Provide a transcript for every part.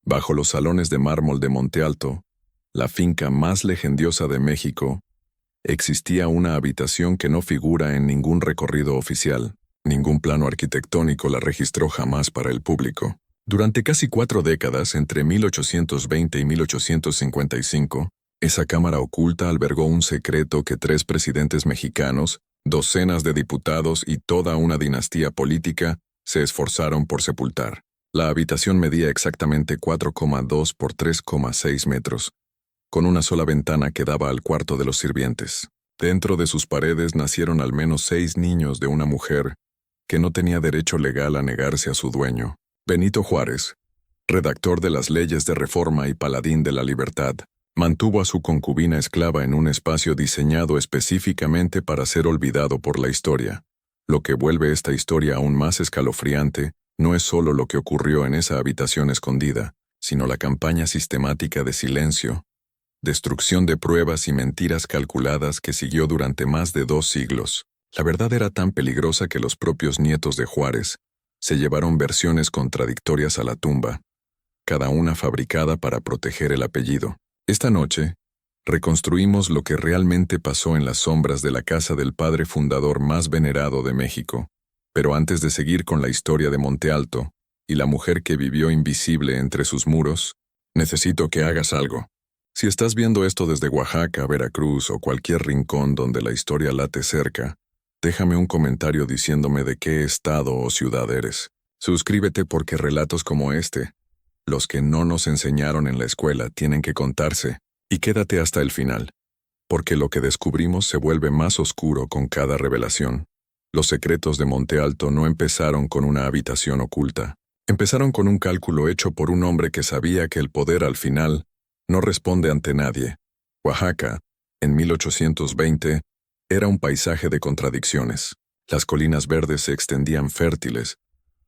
Bajo los salones de mármol de Monte Alto, la finca más legendiosa de México, existía una habitación que no figura en ningún recorrido oficial. Ningún plano arquitectónico la registró jamás para el público. Durante casi 4 décadas, entre 1820 y 1855, esa cámara oculta albergó un secreto que 3 presidentes mexicanos, docenas de diputados y toda una dinastía política se esforzaron por sepultar. La habitación medía exactamente 4,2 por 3,6 metros, con una sola ventana que daba al cuarto de los sirvientes. Dentro de sus paredes nacieron al menos 6 niños de una mujer que no tenía derecho legal a negarse a su dueño. Benito Juárez, redactor de las leyes de reforma y paladín de la libertad, mantuvo a su concubina esclava en un espacio diseñado específicamente para ser olvidado por la historia. Lo que vuelve esta historia aún más escalofriante no es solo lo que ocurrió en esa habitación escondida, sino la campaña sistemática de silencio, destrucción de pruebas y mentiras calculadas que siguió durante más de 2 siglos. La verdad era tan peligrosa que los propios nietos de Juárez se llevaron versiones contradictorias a la tumba, cada una fabricada para proteger el apellido. Esta noche, reconstruimos lo que realmente pasó en las sombras de la casa del padre fundador más venerado de México. Pero antes de seguir con la historia de Monte Alto y la mujer que vivió invisible entre sus muros, necesito que hagas algo. Si estás viendo esto desde Oaxaca, Veracruz o cualquier rincón donde la historia late cerca, déjame un comentario diciéndome de qué estado o ciudad eres. Suscríbete porque relatos como este, los que no nos enseñaron en la escuela, tienen que contarse. Y quédate hasta el final, porque lo que descubrimos se vuelve más oscuro con cada revelación. Los secretos de Monte Alto no empezaron con una habitación oculta. Empezaron con un cálculo hecho por un hombre que sabía que el poder al final no responde ante nadie. Oaxaca, en 1820, era un paisaje de contradicciones. Las colinas verdes se extendían fértiles.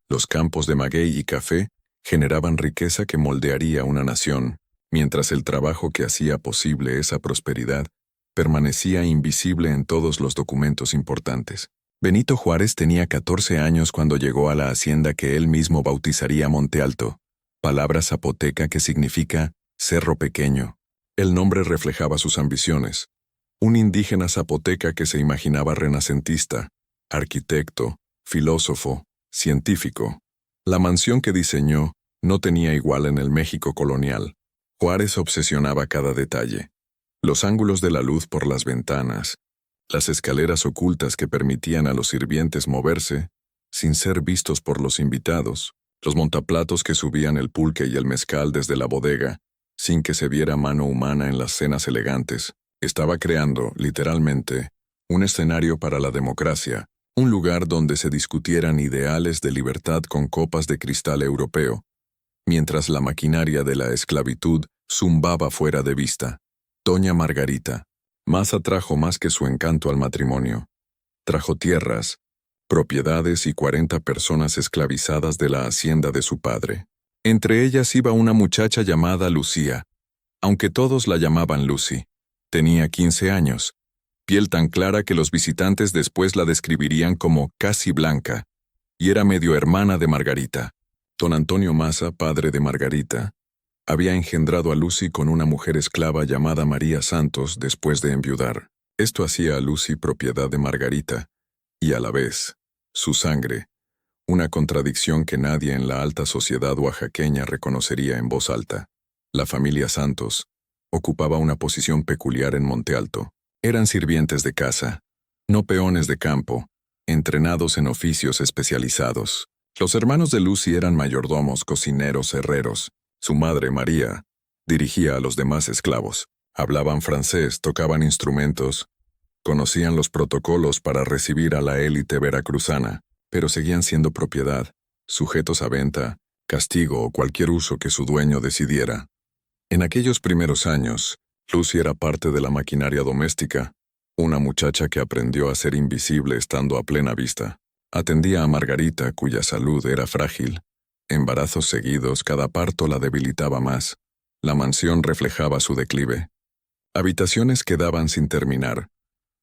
Los campos de maguey y café generaban riqueza que moldearía una nación, mientras el trabajo que hacía posible esa prosperidad permanecía invisible en todos los documentos importantes. Benito Juárez tenía 14 años cuando llegó a la hacienda que él mismo bautizaría Monte Alto, palabra zapoteca que significa cerro pequeño. El nombre reflejaba sus ambiciones. Un indígena zapoteca que se imaginaba renacentista, arquitecto, filósofo, científico. La mansión que diseñó no tenía igual en el México colonial. Juárez obsesionaba cada detalle. Los ángulos de la luz por las ventanas, las escaleras ocultas que permitían a los sirvientes moverse sin ser vistos por los invitados, los montaplatos que subían el pulque y el mezcal desde la bodega, sin que se viera mano humana en las cenas elegantes. Estaba creando, literalmente, un escenario para la democracia, un lugar donde se discutieran ideales de libertad con copas de cristal europeo, mientras la maquinaria de la esclavitud zumbaba fuera de vista. Doña Margarita más atrajo más que su encanto al matrimonio. Trajo tierras, propiedades y 40 personas esclavizadas de la hacienda de su padre. Entre ellas iba una muchacha llamada Lucía, aunque todos la llamaban Lucy. Tenía 15 años, piel tan clara que los visitantes después la describirían como casi blanca, y era medio hermana de Margarita. Don Antonio Maza, padre de Margarita, había engendrado a Lucy con una mujer esclava llamada María Santos después de enviudar. Esto hacía a Lucy propiedad de Margarita, y a la vez, su sangre, una contradicción que nadie en la alta sociedad oaxaqueña reconocería en voz alta. La familia Santos ocupaba una posición peculiar en Monte Alto. Eran sirvientes de casa, no peones de campo, entrenados en oficios especializados. Los hermanos de Lucy eran mayordomos, cocineros, herreros. Su madre, María, dirigía a los demás esclavos. Hablaban francés, tocaban instrumentos, conocían los protocolos para recibir a la élite veracruzana, pero seguían siendo propiedad, sujetos a venta, castigo o cualquier uso que su dueño decidiera. En aquellos primeros años, Lucy era parte de la maquinaria doméstica, una muchacha que aprendió a ser invisible estando a plena vista. Atendía a Margarita, cuya salud era frágil. Embarazos seguidos, cada parto la debilitaba más. La mansión reflejaba su declive. Habitaciones quedaban sin terminar.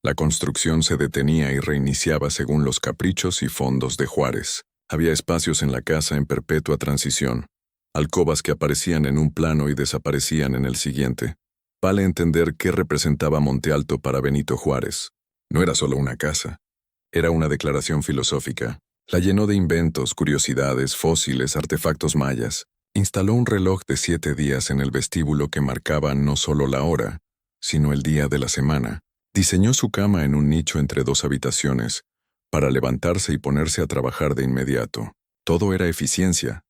La construcción se detenía y reiniciaba según los caprichos y fondos de Juárez. Había espacios en la casa en perpetua transición. alcobas que aparecían en un plano y desaparecían en el siguiente. Vale entender qué representaba Monte Alto para Benito Juárez. No era solo una casa, era una declaración filosófica. La llenó de inventos, curiosidades, fósiles, artefactos mayas. Instaló un reloj de 7 días en el vestíbulo que marcaba no solo la hora, sino el día de la semana. Diseñó su cama en un nicho entre 2 habitaciones, para levantarse y ponerse a trabajar de inmediato. Todo era eficiencia,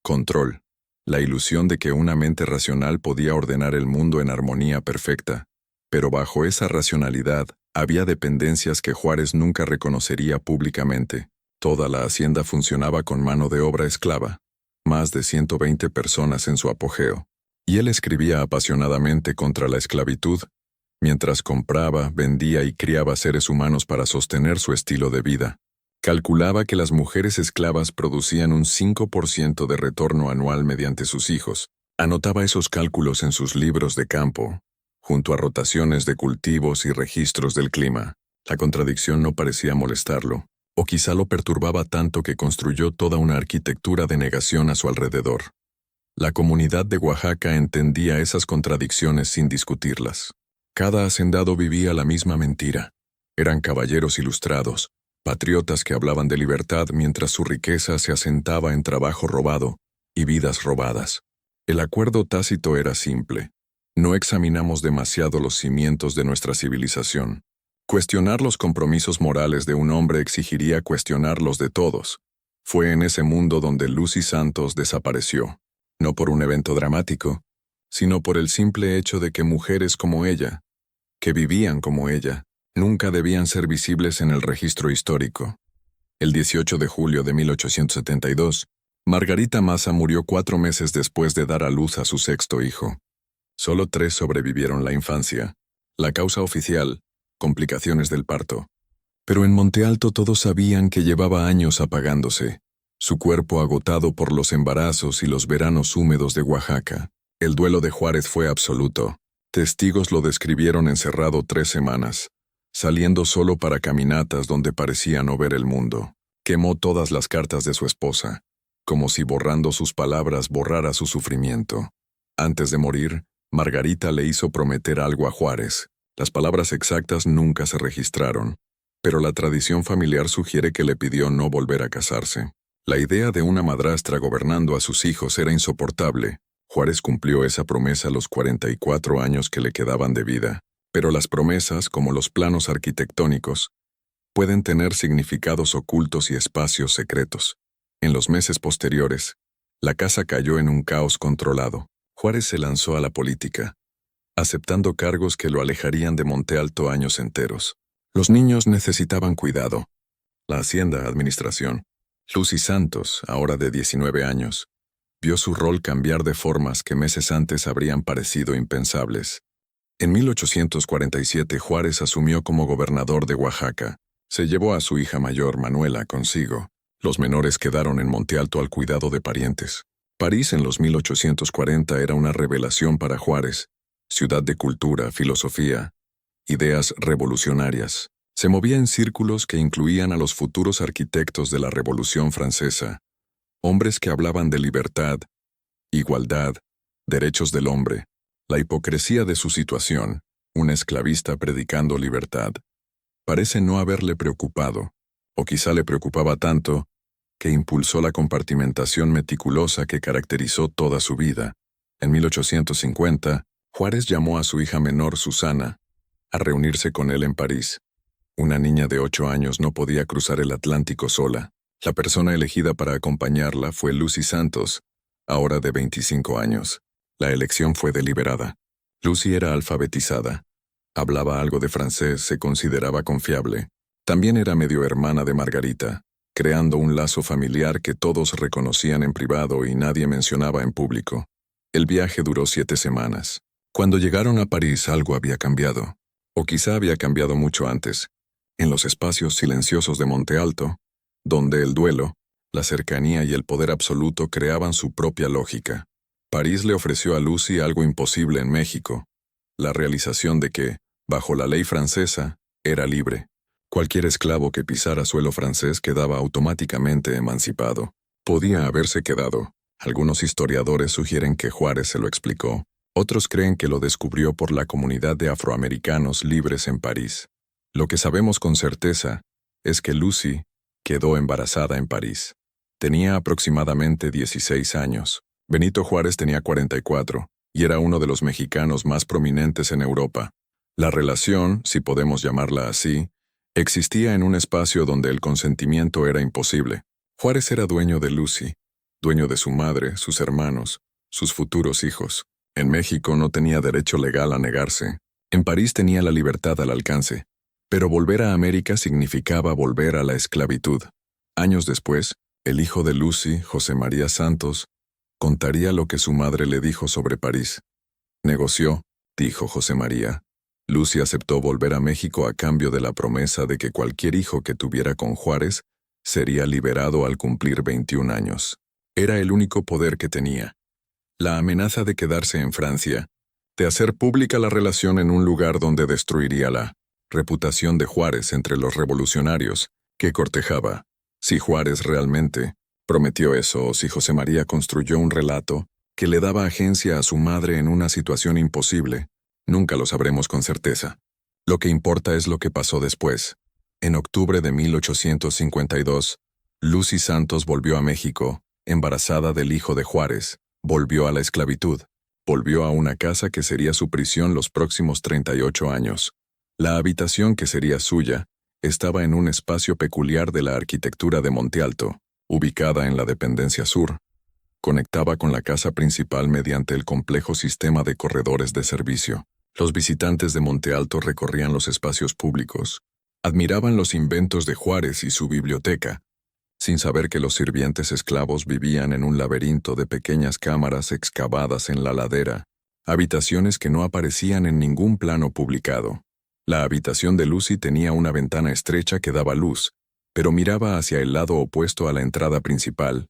control, la ilusión de que una mente racional podía ordenar el mundo en armonía perfecta. Pero bajo esa racionalidad había dependencias que Juárez nunca reconocería públicamente. Toda la hacienda funcionaba con mano de obra esclava, más de 120 personas en su apogeo. Y él escribía apasionadamente contra la esclavitud, mientras compraba, vendía y criaba seres humanos para sostener su estilo de vida. Calculaba que las mujeres esclavas producían un 5% de retorno anual mediante sus hijos. Anotaba esos cálculos en sus libros de campo, junto a rotaciones de cultivos y registros del clima. La contradicción no parecía molestarlo, o quizá lo perturbaba tanto que construyó toda una arquitectura de negación a su alrededor. La comunidad de Oaxaca entendía esas contradicciones sin discutirlas. Cada hacendado vivía la misma mentira. Eran caballeros ilustrados, patriotas que hablaban de libertad mientras su riqueza se asentaba en trabajo robado y vidas robadas. El acuerdo tácito era simple. No examinamos demasiado los cimientos de nuestra civilización. Cuestionar los compromisos morales de un hombre exigiría cuestionar los de todos. Fue en ese mundo donde Lucy Santos desapareció, no por un evento dramático, sino por el simple hecho de que mujeres como ella, que vivían como ella, nunca debían ser visibles en el registro histórico. El 18 de julio de 1872, Margarita Maza murió 4 meses después de dar a luz a su 6º hijo. Solo 3 sobrevivieron la infancia. La causa oficial, complicaciones del parto. Pero en Monte Alto todos sabían que llevaba años apagándose, su cuerpo agotado por los embarazos y los veranos húmedos de Oaxaca. El duelo de Juárez fue absoluto. Testigos lo describieron encerrado 3 semanas, saliendo solo para caminatas donde parecía no ver el mundo. Quemó todas las cartas de su esposa, como si borrando sus palabras borrara su sufrimiento. Antes de morir, Margarita le hizo prometer algo a Juárez. Las palabras exactas nunca se registraron, pero la tradición familiar sugiere que le pidió no volver a casarse. La idea de una madrastra gobernando a sus hijos era insoportable. Juárez cumplió esa promesa a los 44 años que le quedaban de vida, pero las promesas, como los planos arquitectónicos, pueden tener significados ocultos y espacios secretos. En los meses posteriores, la casa cayó en un caos controlado. Juárez se lanzó a la política, aceptando cargos que lo alejarían de Monte Alto años enteros. Los niños necesitaban cuidado. La hacienda, administración. Lucy Santos, ahora de 19 años, vio su rol cambiar de formas que meses antes habrían parecido impensables. En 1847 Juárez asumió como gobernador de Oaxaca. Se llevó a su hija mayor, Manuela, consigo. Los menores quedaron en Monte Alto al cuidado de parientes. París en los 1840 era una revelación para Juárez, ciudad de cultura, filosofía, ideas revolucionarias. Se movía en círculos que incluían a los futuros arquitectos de la Revolución Francesa, hombres que hablaban de libertad, igualdad, derechos del hombre, la hipocresía de su situación, un esclavista predicando libertad. Parece no haberle preocupado, o quizá le preocupaba tanto, que impulsó la compartimentación meticulosa que caracterizó toda su vida. En 1850, Juárez llamó a su hija menor, Susana, a reunirse con él en París. Una niña de 8 años no podía cruzar el Atlántico sola. La persona elegida para acompañarla fue Lucy Santos, ahora de 25 años. La elección fue deliberada. Lucy era alfabetizada. Hablaba algo de francés, se consideraba confiable. También era medio hermana de Margarita, creando un lazo familiar que todos reconocían en privado y nadie mencionaba en público. El viaje duró 7 semanas. Cuando llegaron a París algo había cambiado, o quizá había cambiado mucho antes. En los espacios silenciosos de Monte Alto, donde el duelo, la cercanía y el poder absoluto creaban su propia lógica. París le ofreció a Lucy algo imposible en México, la realización de que, bajo la ley francesa, era libre. Cualquier esclavo que pisara suelo francés quedaba automáticamente emancipado. Podía haberse quedado, Algunos historiadores sugieren que Juárez se lo explicó. Otros creen que lo descubrió por la comunidad de afroamericanos libres en París. Lo que sabemos con certeza es que Lucy quedó embarazada en París. Tenía aproximadamente 16 años. Benito Juárez tenía 44 y era uno de los mexicanos más prominentes en Europa. La relación, si podemos llamarla así, existía en un espacio donde el consentimiento era imposible. Juárez era dueño de Lucy, dueño de su madre, sus hermanos, sus futuros hijos. En México no tenía derecho legal a negarse. En París tenía la libertad al alcance. Pero volver a América significaba volver a la esclavitud. Años después, el hijo de Lucy, José María Santos, contaría lo que su madre le dijo sobre París. Negoció, dijo José María. Lucy aceptó volver a México a cambio de la promesa de que cualquier hijo que tuviera con Juárez sería liberado al cumplir 21 años. Era el único poder que tenía. La amenaza de quedarse en Francia, de hacer pública la relación en un lugar donde destruiría la reputación de Juárez entre los revolucionarios que cortejaba. Si Juárez realmente prometió eso o si José María construyó un relato que le daba agencia a su madre en una situación imposible, nunca lo sabremos con certeza. Lo que importa es lo que pasó después. En octubre de 1852, Lucy Santos volvió a México, embarazada del hijo de Juárez, volvió a la esclavitud, volvió a una casa que sería su prisión los próximos 38 años. La habitación que sería suya estaba en un espacio peculiar de la arquitectura de Monte Alto, ubicada en la dependencia sur. Conectaba con la casa principal mediante el complejo sistema de corredores de servicio. Los visitantes de Monte Alto recorrían los espacios públicos, admiraban los inventos de Juárez y su biblioteca, sin saber que los sirvientes esclavos vivían en un laberinto de pequeñas cámaras excavadas en la ladera, habitaciones que no aparecían en ningún plano publicado. La habitación de Lucy tenía una ventana estrecha que daba luz, pero miraba hacia el lado opuesto a la entrada principal,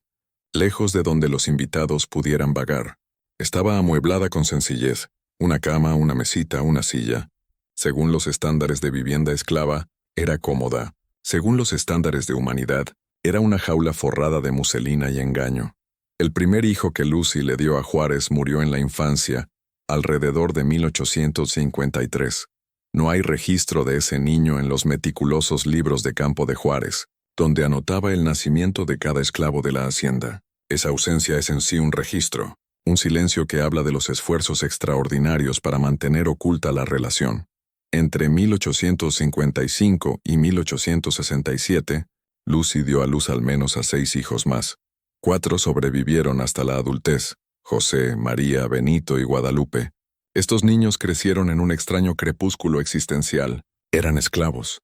lejos de donde los invitados pudieran vagar. Estaba amueblada con sencillez, una cama, una mesita, una silla. Según los estándares de vivienda esclava, era cómoda. Según los estándares de humanidad, era una jaula forrada de muselina y engaño. El primer hijo que Lucy le dio a Juárez murió en la infancia, alrededor de 1853. No hay registro de ese niño en los meticulosos libros de campo de Juárez, donde anotaba el nacimiento de cada esclavo de la hacienda. Esa ausencia es en sí un registro, un silencio que habla de los esfuerzos extraordinarios para mantener oculta la relación. Entre 1855 y 1867, Lucy dio a luz al menos a 6 hijos más. 4 sobrevivieron hasta la adultez: José, María, Benito y Guadalupe. Estos niños crecieron en un extraño crepúsculo existencial. Eran esclavos,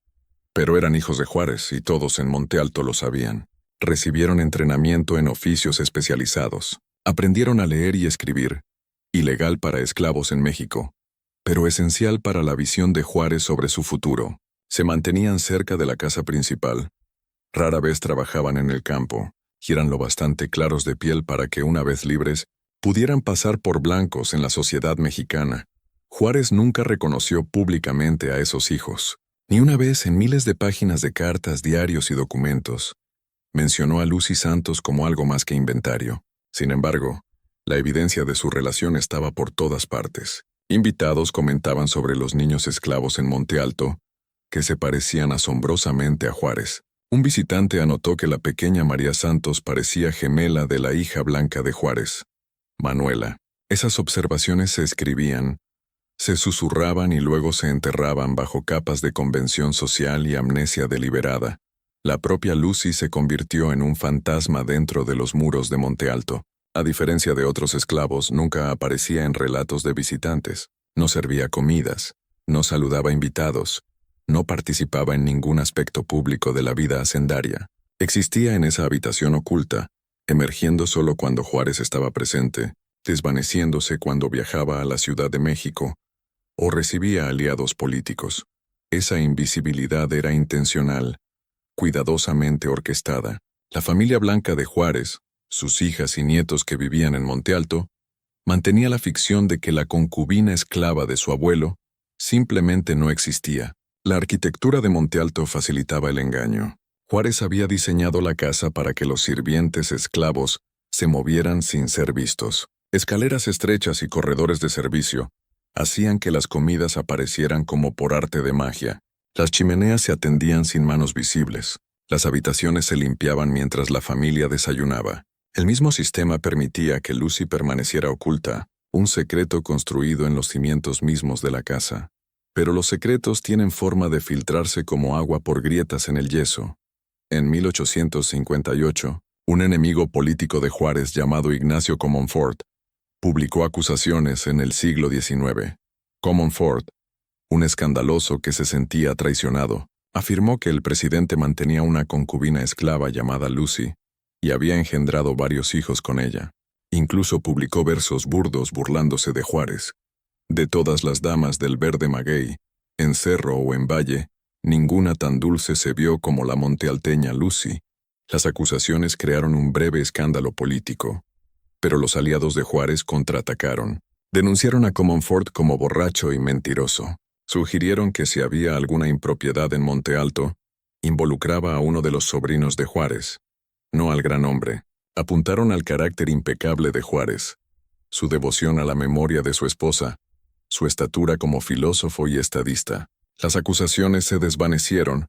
pero eran hijos de Juárez y todos en Monte Alto lo sabían. Recibieron entrenamiento en oficios especializados. Aprendieron a leer y escribir, ilegal para esclavos en México, pero esencial para la visión de Juárez sobre su futuro. Se mantenían cerca de la casa principal. Rara vez trabajaban en el campo, y eran lo bastante claros de piel para que, una vez libres, pudieran pasar por blancos en la sociedad mexicana. Juárez nunca reconoció públicamente a esos hijos. Ni una vez en miles de páginas de cartas, diarios y documentos, mencionó a Lucy Santos como algo más que inventario. Sin embargo, la evidencia de su relación estaba por todas partes. Invitados comentaban sobre los niños esclavos en Monte Alto, que se parecían asombrosamente a Juárez. Un visitante anotó que la pequeña María Santos parecía gemela de la hija blanca de Juárez, Manuela. Esas observaciones se escribían, se susurraban y luego se enterraban bajo capas de convención social y amnesia deliberada. La propia Lucy se convirtió en un fantasma dentro de los muros de Monte Alto. A diferencia de otros esclavos, nunca aparecía en relatos de visitantes, no servía comidas, no saludaba invitados, no participaba en ningún aspecto público de la vida hacendaria. Existía en esa habitación oculta, emergiendo solo cuando Juárez estaba presente, desvaneciéndose cuando viajaba a la Ciudad de México o recibía aliados políticos. Esa invisibilidad era intencional, cuidadosamente orquestada. La familia blanca de Juárez, sus hijas y nietos que vivían en Monte Alto, mantenía la ficción de que la concubina esclava de su abuelo simplemente no existía. La arquitectura de Monte Alto facilitaba el engaño. Juárez había diseñado la casa para que los sirvientes esclavos se movieran sin ser vistos. Escaleras estrechas y corredores de servicio hacían que las comidas aparecieran como por arte de magia. Las chimeneas se atendían sin manos visibles. Las habitaciones se limpiaban mientras la familia desayunaba. El mismo sistema permitía que Lucy permaneciera oculta, un secreto construido en los cimientos mismos de la casa. Pero los secretos tienen forma de filtrarse como agua por grietas en el yeso. En 1858, un enemigo político de Juárez llamado Ignacio Comonfort publicó acusaciones en el siglo XIX. Comonfort, un escandaloso que se sentía traicionado, afirmó que el presidente mantenía una concubina esclava llamada Lucy y había engendrado varios hijos con ella. Incluso publicó versos burdos burlándose de Juárez. De todas las damas del verde maguey, en cerro o en valle, ninguna tan dulce se vio como la montealteña Lucy. Las acusaciones crearon un breve escándalo político. Pero los aliados de Juárez contraatacaron. Denunciaron a Comonfort como borracho y mentiroso. Sugirieron que si había alguna impropiedad en Monte Alto, involucraba a uno de los sobrinos de Juárez, no al gran hombre. Apuntaron al carácter impecable de Juárez, su devoción a la memoria de su esposa, su estatura como filósofo y estadista. Las acusaciones se desvanecieron,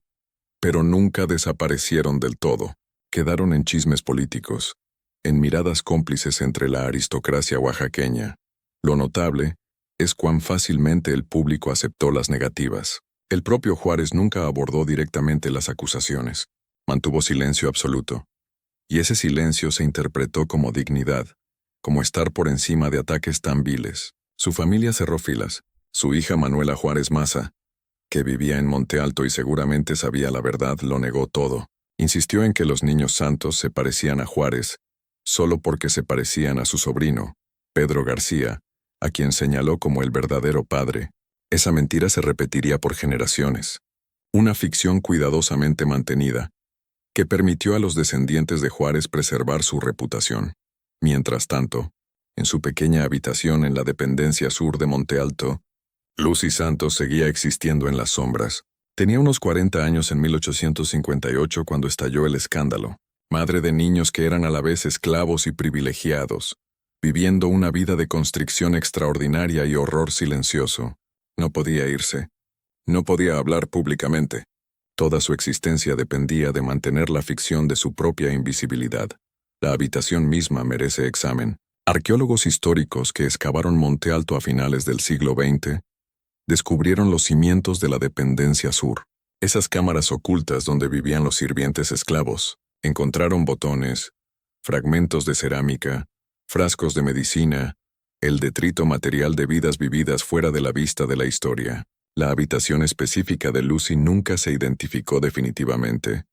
pero nunca desaparecieron del todo. Quedaron en chismes políticos, en miradas cómplices entre la aristocracia oaxaqueña. Lo notable es cuán fácilmente el público aceptó las negativas. El propio Juárez nunca abordó directamente las acusaciones. Mantuvo silencio absoluto. Y ese silencio se interpretó como dignidad, como estar por encima de ataques tan viles. Su familia cerró filas. Su hija Manuela Juárez Maza, que vivía en Monte Alto y seguramente sabía la verdad, lo negó todo. Insistió en que los niños santos se parecían a Juárez, solo porque se parecían a su sobrino, Pedro García, a quien señaló como el verdadero padre. Esa mentira se repetiría por generaciones. Una ficción cuidadosamente mantenida, que permitió a los descendientes de Juárez preservar su reputación. Mientras tanto, en su pequeña habitación en la dependencia sur de Monte Alto, Lucy Santos seguía existiendo en las sombras. Tenía unos 40 años en 1858 cuando estalló el escándalo. Madre de niños que eran a la vez esclavos y privilegiados, viviendo una vida de constricción extraordinaria y horror silencioso. No podía irse. No podía hablar públicamente. Toda su existencia dependía de mantener la ficción de su propia invisibilidad. La habitación misma merece examen. Arqueólogos históricos que excavaron Monte Alto a finales del siglo XX descubrieron los cimientos de la dependencia sur. Esas cámaras ocultas donde vivían los sirvientes esclavos. Encontraron botones, fragmentos de cerámica, frascos de medicina, el detrito material de vidas vividas fuera de la vista de la historia. La habitación específica de Lucy nunca se identificó definitivamente,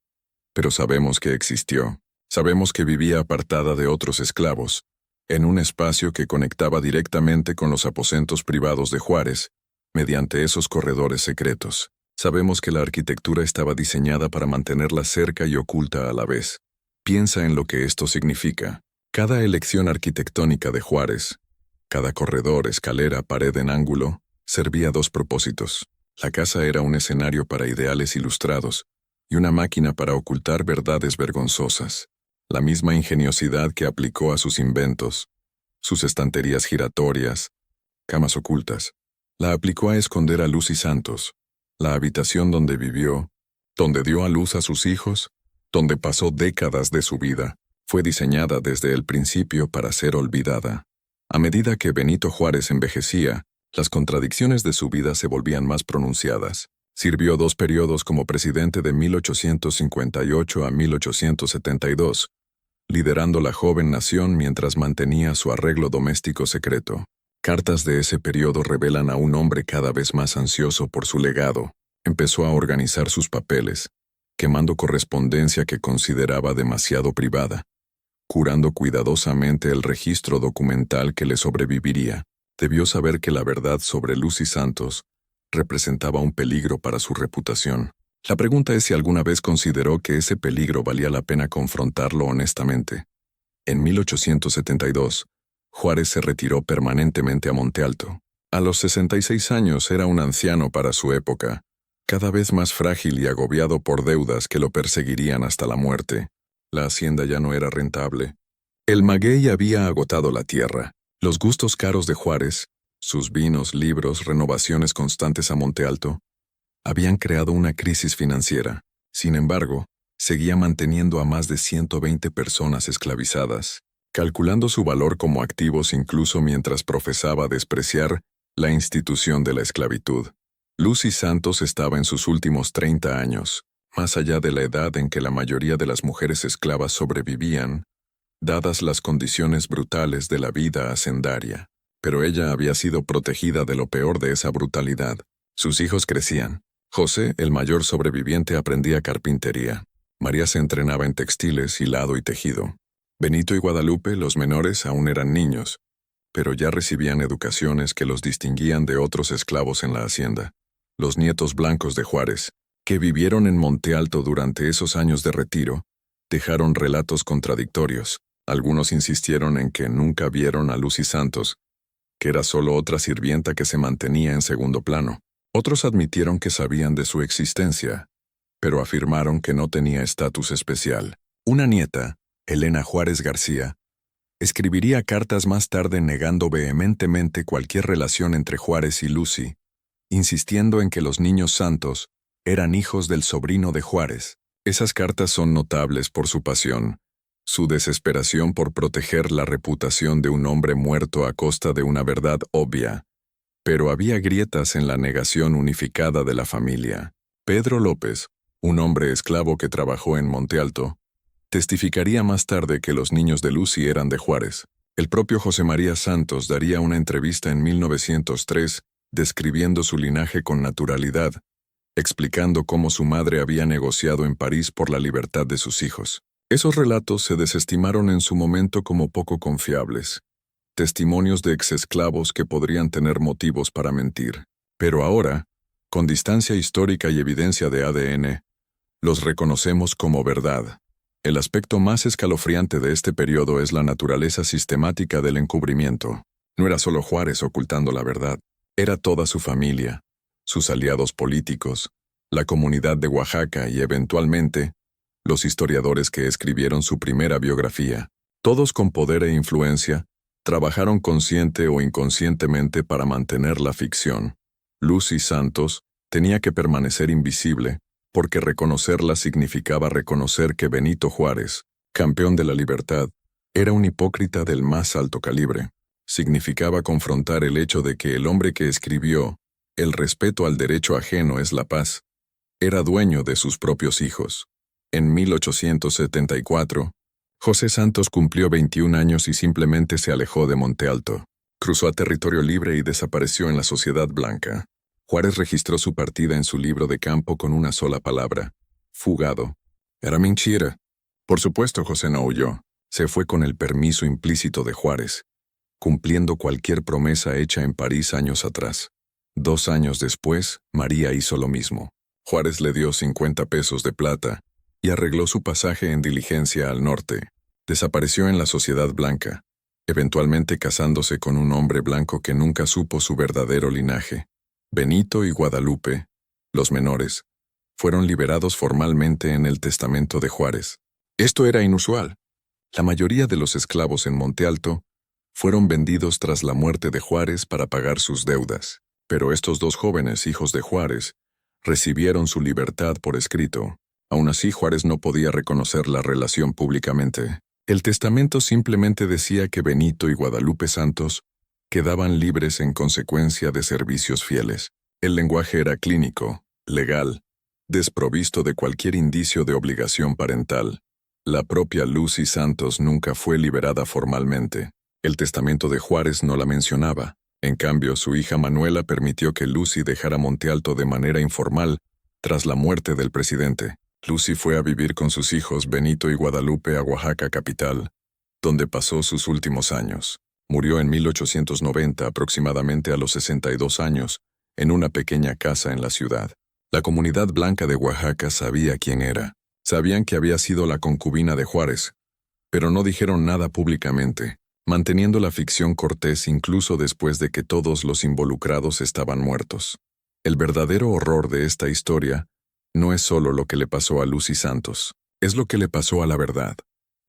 pero sabemos que existió. Sabemos que vivía apartada de otros esclavos, en un espacio que conectaba directamente con los aposentos privados de Juárez, mediante esos corredores secretos. Sabemos que la arquitectura estaba diseñada para mantenerla cerca y oculta a la vez. Piensa en lo que esto significa. Cada elección arquitectónica de Juárez, cada corredor, escalera, pared en ángulo, servía dos propósitos. La casa era un escenario para ideales ilustrados y una máquina para ocultar verdades vergonzosas. La misma ingeniosidad que aplicó a sus inventos, sus estanterías giratorias, camas ocultas, la aplicó a esconder a Lucy Santos, la habitación donde vivió, donde dio a luz a sus hijos, donde pasó décadas de su vida. Fue diseñada desde el principio para ser olvidada. A medida que Benito Juárez envejecía, las contradicciones de su vida se volvían más pronunciadas. Sirvió 2 periodos como presidente de 1858 a 1872, liderando la joven nación mientras mantenía su arreglo doméstico secreto. Cartas de ese periodo revelan a un hombre cada vez más ansioso por su legado. Empezó a organizar sus papeles, quemando correspondencia que consideraba demasiado privada, curando cuidadosamente el registro documental que le sobreviviría. Debió saber que la verdad sobre Lucy Santos representaba un peligro para su reputación. La pregunta es si alguna vez consideró que ese peligro valía la pena confrontarlo honestamente. En 1872, Juárez se retiró permanentemente a Monte Alto. A los 66 años era un anciano para su época, cada vez más frágil y agobiado por deudas que lo perseguirían hasta la muerte. La hacienda ya no era rentable. El maguey había agotado la tierra. Los gustos caros de Juárez, sus vinos, libros, renovaciones constantes a Monte Alto, habían creado una crisis financiera. Sin embargo, seguía manteniendo a más de 120 personas esclavizadas, calculando su valor como activos incluso mientras profesaba despreciar la institución de la esclavitud. Lucy Santos estaba en sus últimos 30 años, más allá de la edad en que la mayoría de las mujeres esclavas sobrevivían, dadas las condiciones brutales de la vida hacendaria. Pero ella había sido protegida de lo peor de esa brutalidad. Sus hijos crecían. José, el mayor sobreviviente, aprendía carpintería. María se entrenaba en textiles, hilado y tejido. Benito y Guadalupe, los menores, aún eran niños, pero ya recibían educaciones que los distinguían de otros esclavos en la hacienda. Los nietos blancos de Juárez, que vivieron en Monte Alto durante esos años de retiro, dejaron relatos contradictorios. Algunos insistieron en que nunca vieron a Lucy Santos, que era solo otra sirvienta que se mantenía en segundo plano. Otros admitieron que sabían de su existencia, pero afirmaron que no tenía estatus especial. Una nieta, Elena Juárez García, escribiría cartas más tarde negando vehementemente cualquier relación entre Juárez y Lucy, insistiendo en que los niños Santos eran hijos del sobrino de Juárez. Esas cartas son notables por su pasión, su desesperación por proteger la reputación de un hombre muerto a costa de una verdad obvia. Pero había grietas en la negación unificada de la familia. Pedro López, un hombre esclavo que trabajó en Monte Alto, testificaría más tarde que los niños de Lucy eran de Juárez. El propio José María Santos daría una entrevista en 1903 describiendo su linaje con naturalidad, explicando cómo su madre había negociado en París por la libertad de sus hijos. Esos relatos se desestimaron en su momento como poco confiables, testimonios de exesclavos que podrían tener motivos para mentir. Pero ahora, con distancia histórica y evidencia de ADN, los reconocemos como verdad. El aspecto más escalofriante de este periodo es la naturaleza sistemática del encubrimiento. No era solo Juárez ocultando la verdad, era toda su familia, sus aliados políticos, la comunidad de Oaxaca y, eventualmente, los historiadores que escribieron su primera biografía. Todos con poder e influencia, trabajaron consciente o inconscientemente para mantener la ficción. Lucy Santos tenía que permanecer invisible, porque reconocerla significaba reconocer que Benito Juárez, campeón de la libertad, era un hipócrita del más alto calibre. Significaba confrontar el hecho de que el hombre que escribió "El respeto al derecho ajeno es la paz" era dueño de sus propios hijos. En 1874, José Santos cumplió 21 años y simplemente se alejó de Monte Alto. Cruzó a territorio libre y desapareció en la sociedad blanca. Juárez registró su partida en su libro de campo con una sola palabra: fugado. Era mentira. Por supuesto, José no huyó. Se fue con el permiso implícito de Juárez, cumpliendo cualquier promesa hecha en París años atrás. 2 años después, María hizo lo mismo. Juárez le dio 50 pesos de plata y arregló su pasaje en diligencia al norte. Desapareció en la sociedad blanca, eventualmente casándose con un hombre blanco que nunca supo su verdadero linaje. Benito y Guadalupe, los menores, fueron liberados formalmente en el testamento de Juárez. Esto era inusual. La mayoría de los esclavos en Monte Alto fueron vendidos tras la muerte de Juárez para pagar sus deudas, pero estos 2 jóvenes hijos de Juárez recibieron su libertad por escrito. Aún así, Juárez no podía reconocer la relación públicamente. El testamento simplemente decía que Benito y Guadalupe Santos quedaban libres en consecuencia de servicios fieles. El lenguaje era clínico, legal, desprovisto de cualquier indicio de obligación parental. La propia Lucy Santos nunca fue liberada formalmente. El testamento de Juárez no la mencionaba. En cambio, su hija Manuela permitió que Lucy dejara Monte Alto de manera informal tras la muerte del presidente. Lucy fue a vivir con sus hijos Benito y Guadalupe a Oaxaca capital, donde pasó sus últimos años. Murió en 1890 aproximadamente a los 62 años, en una pequeña casa en la ciudad. La comunidad blanca de Oaxaca sabía quién era. Sabían que había sido la concubina de Juárez, pero no dijeron nada públicamente, manteniendo la ficción cortés incluso después de que todos los involucrados estaban muertos. El verdadero horror de esta historia no es solo lo que le pasó a Lucy Santos, es lo que le pasó a la verdad.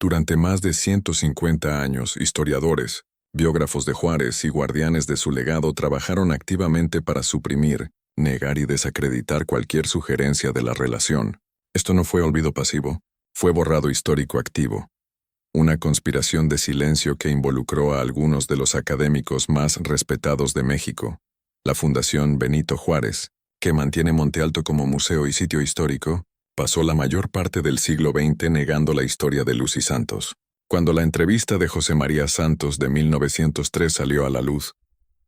Durante más de 150 años, historiadores, biógrafos de Juárez y guardianes de su legado trabajaron activamente para suprimir, negar y desacreditar cualquier sugerencia de la relación. Esto no fue olvido pasivo, fue borrado histórico activo. Una conspiración de silencio que involucró a algunos de los académicos más respetados de México. La Fundación Benito Juárez, que mantiene Monte Alto como museo y sitio histórico, pasó la mayor parte del siglo XX negando la historia de Lucy Santos. Cuando la entrevista de José María Santos de 1903 salió a la luz,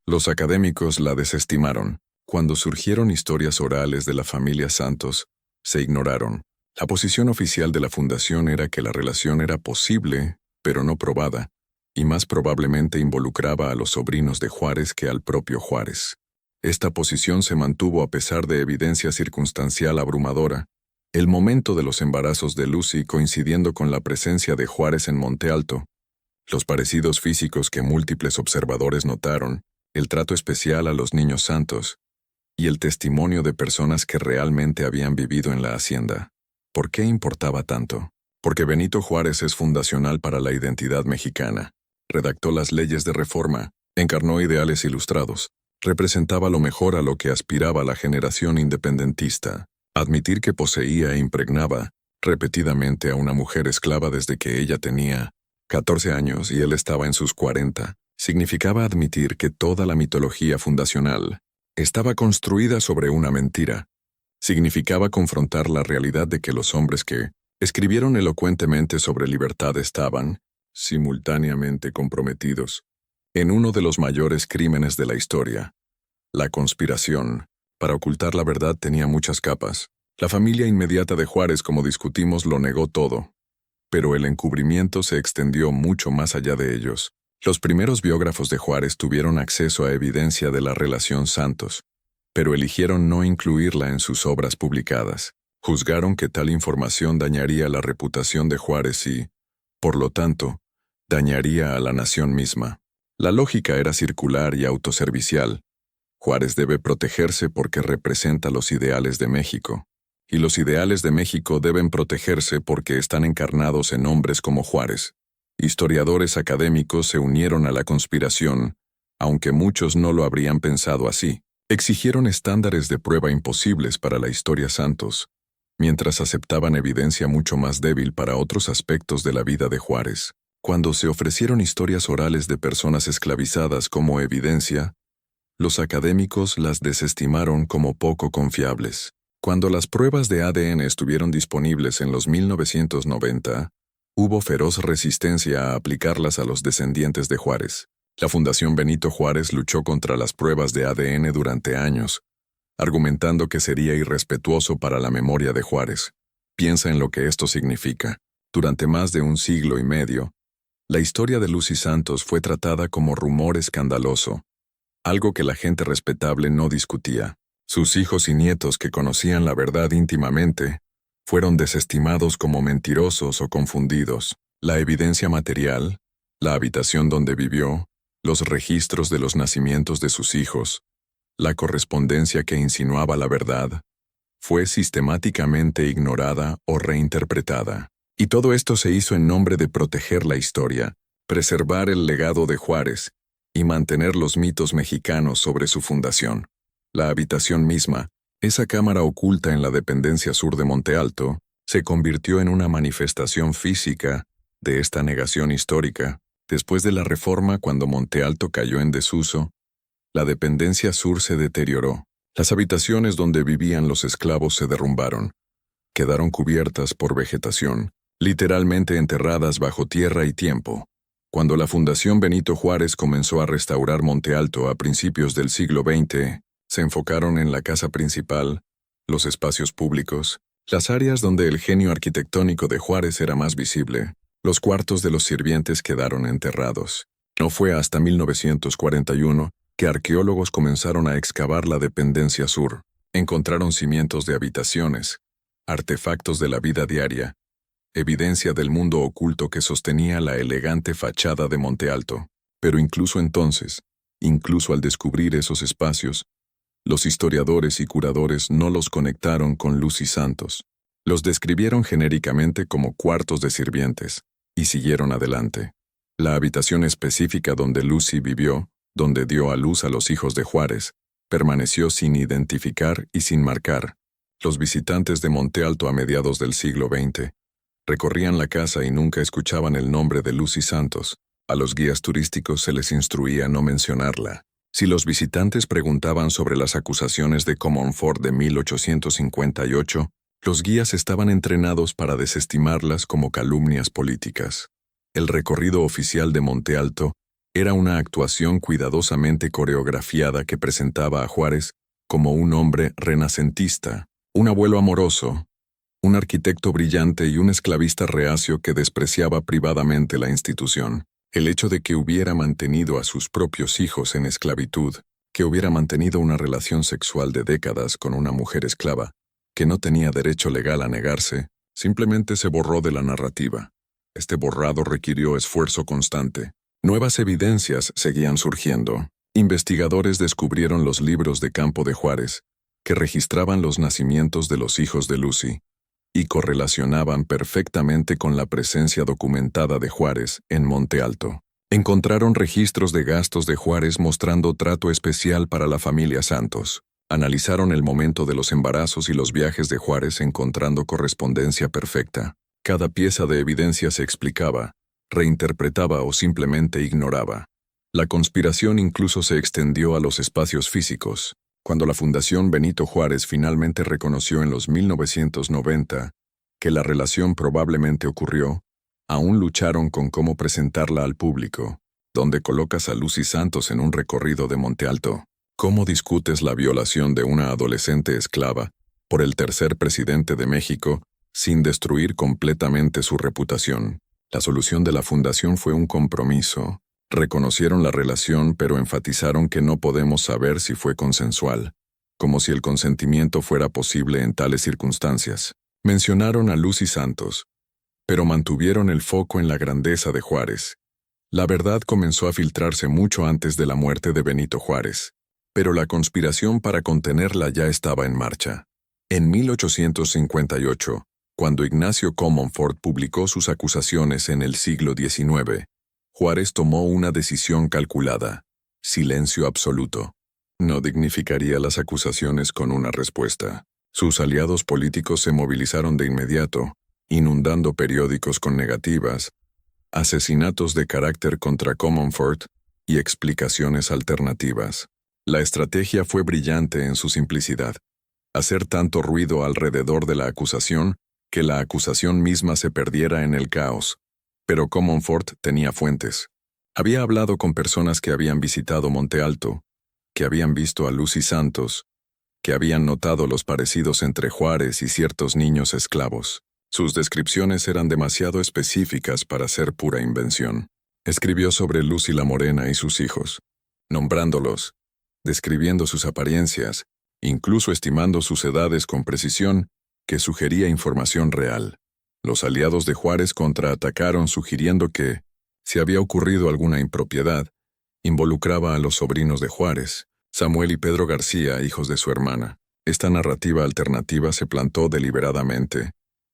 los académicos la desestimaron. Cuando surgieron historias orales de la familia Santos, se ignoraron. La posición oficial de la fundación era que la relación era posible, pero no probada, y más probablemente involucraba a los sobrinos de Juárez que al propio Juárez. Esta posición se mantuvo a pesar de evidencia circunstancial abrumadora. El momento de los embarazos de Lucy coincidiendo con la presencia de Juárez en Monte Alto, los parecidos físicos que múltiples observadores notaron, el trato especial a los niños Santos, y el testimonio de personas que realmente habían vivido en la hacienda. ¿Por qué importaba tanto? Porque Benito Juárez es fundacional para la identidad mexicana. Redactó las leyes de reforma, encarnó ideales ilustrados, representaba lo mejor a lo que aspiraba la generación independentista. Admitir que poseía e impregnaba repetidamente a una mujer esclava desde que ella tenía 14 años y él estaba en sus 40, significaba admitir que toda la mitología fundacional estaba construida sobre una mentira. Significaba confrontar la realidad de que los hombres que escribieron elocuentemente sobre libertad estaban, simultáneamente comprometidos, en uno de los mayores crímenes de la historia, la conspiración. Para ocultar la verdad tenía muchas capas. La familia inmediata de Juárez, como discutimos, lo negó todo. Pero el encubrimiento se extendió mucho más allá de ellos. Los primeros biógrafos de Juárez tuvieron acceso a evidencia de la relación Santos, pero eligieron no incluirla en sus obras publicadas. Juzgaron que tal información dañaría la reputación de Juárez y, por lo tanto, dañaría a la nación misma. La lógica era circular y autoservicial. Juárez debe protegerse porque representa los ideales de México, y los ideales de México deben protegerse porque están encarnados en hombres como Juárez. Historiadores académicos se unieron a la conspiración, aunque muchos no lo habrían pensado así. Exigieron estándares de prueba imposibles para la historia Santos, mientras aceptaban evidencia mucho más débil para otros aspectos de la vida de Juárez. Cuando se ofrecieron historias orales de personas esclavizadas como evidencia, los académicos las desestimaron como poco confiables. Cuando las pruebas de ADN estuvieron disponibles en los 1990, hubo feroz resistencia a aplicarlas a los descendientes de Juárez. La Fundación Benito Juárez luchó contra las pruebas de ADN durante años, argumentando que sería irrespetuoso para la memoria de Juárez. Piensa en lo que esto significa. Durante más de un siglo y medio, la historia de Lucy Santos fue tratada como rumor escandaloso, algo que la gente respetable no discutía. Sus hijos y nietos que conocían la verdad íntimamente fueron desestimados como mentirosos o confundidos. La evidencia material, la habitación donde vivió, los registros de los nacimientos de sus hijos, la correspondencia que insinuaba la verdad, fue sistemáticamente ignorada o reinterpretada. Y todo esto se hizo en nombre de proteger la historia, preservar el legado de Juárez y mantener los mitos mexicanos sobre su fundación. La habitación misma, esa cámara oculta en la dependencia sur de Monte Alto, se convirtió en una manifestación física de esta negación histórica. Después de la reforma, cuando Monte Alto cayó en desuso, la dependencia sur se deterioró. Las habitaciones donde vivían los esclavos se derrumbaron. Quedaron cubiertas por vegetación, literalmente enterradas bajo tierra y tiempo. Cuando la Fundación Benito Juárez comenzó a restaurar Monte Alto a principios del siglo XX, se enfocaron en la casa principal, los espacios públicos, las áreas donde el genio arquitectónico de Juárez era más visible. Los cuartos de los sirvientes quedaron enterrados. No fue hasta 1941 que arqueólogos comenzaron a excavar la dependencia sur. Encontraron cimientos de habitaciones, artefactos de la vida diaria, evidencia del mundo oculto que sostenía la elegante fachada de Monte Alto. Pero incluso entonces, incluso al descubrir esos espacios, los historiadores y curadores no los conectaron con Lucy Santos. Los describieron genéricamente como cuartos de sirvientes. y siguieron adelante. La habitación específica donde Lucy vivió, donde dio a luz a los hijos de Juárez, permaneció sin identificar y sin marcar. Los visitantes de Monte Alto a mediados del siglo XX recorrían la casa y nunca escuchaban el nombre de Lucy Santos. A los guías turísticos se les instruía no mencionarla. Si los visitantes preguntaban sobre las acusaciones de Comonfort de 1858, los guías estaban entrenados para desestimarlas como calumnias políticas. El recorrido oficial de Monte Alto era una actuación cuidadosamente coreografiada que presentaba a Juárez como un hombre renacentista, un abuelo amoroso, un arquitecto brillante y un esclavista reacio que despreciaba privadamente la institución. El hecho de que hubiera mantenido a sus propios hijos en esclavitud, que hubiera mantenido una relación sexual de décadas con una mujer esclava, que no tenía derecho legal a negarse, simplemente se borró de la narrativa. Este borrado requirió esfuerzo constante. Nuevas evidencias seguían surgiendo. Investigadores descubrieron los libros de campo de Juárez, que registraban los nacimientos de los hijos de Lucy, y correlacionaban perfectamente con la presencia documentada de Juárez en Monte Alto. Encontraron registros de gastos de Juárez mostrando trato especial para la familia Santos. Analizaron el momento de los embarazos y los viajes de Juárez encontrando correspondencia perfecta. Cada pieza de evidencia se explicaba, reinterpretaba o simplemente ignoraba. La conspiración incluso se extendió a los espacios físicos. Cuando la Fundación Benito Juárez finalmente reconoció en los 1990 que la relación probablemente ocurrió, aún lucharon con cómo presentarla al público. ¿Dónde colocas a Lucy Santos en un recorrido de Monte Alto? ¿Cómo discutes la violación de una adolescente esclava por el tercer presidente de México sin destruir completamente su reputación? La solución de la Fundación fue un compromiso. Reconocieron la relación, pero enfatizaron que no podemos saber si fue consensual, como si el consentimiento fuera posible en tales circunstancias. Mencionaron a Lucy Santos, pero mantuvieron el foco en la grandeza de Juárez. La verdad comenzó a filtrarse mucho antes de la muerte de Benito Juárez, pero la conspiración para contenerla ya estaba en marcha. En 1858, cuando Ignacio Comonfort publicó sus acusaciones en el siglo XIX, Juárez tomó una decisión calculada: silencio absoluto. No dignificaría las acusaciones con una respuesta. Sus aliados políticos se movilizaron de inmediato, inundando periódicos con negativas, asesinatos de carácter contra Comonfort y explicaciones alternativas. La estrategia fue brillante en su simplicidad: hacer tanto ruido alrededor de la acusación que la acusación misma se perdiera en el caos. Pero Comonfort tenía fuentes. Había hablado con personas que habían visitado Monte Alto, que habían visto a Lucy Santos, que habían notado los parecidos entre Juárez y ciertos niños esclavos. Sus descripciones eran demasiado específicas para ser pura invención. Escribió sobre Lucy la Morena y sus hijos, nombrándolos, describiendo sus apariencias, incluso estimando sus edades con precisión, que sugería información real. Los aliados de Juárez contraatacaron sugiriendo que, si había ocurrido alguna impropiedad, involucraba a los sobrinos de Juárez, Samuel y Pedro García, hijos de su hermana. Esta narrativa alternativa se plantó deliberadamente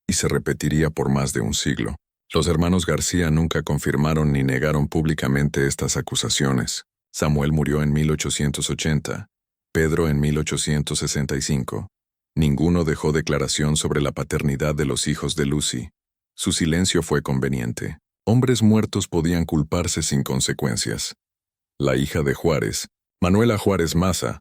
y se repetiría por más de un siglo. Los hermanos García nunca confirmaron ni negaron públicamente estas acusaciones. Samuel murió en 1880, Pedro en 1865. Ninguno dejó declaración sobre la paternidad de los hijos de Lucy. Su silencio fue conveniente. Hombres muertos podían culparse sin consecuencias. La hija de Juárez, Manuela Juárez Maza,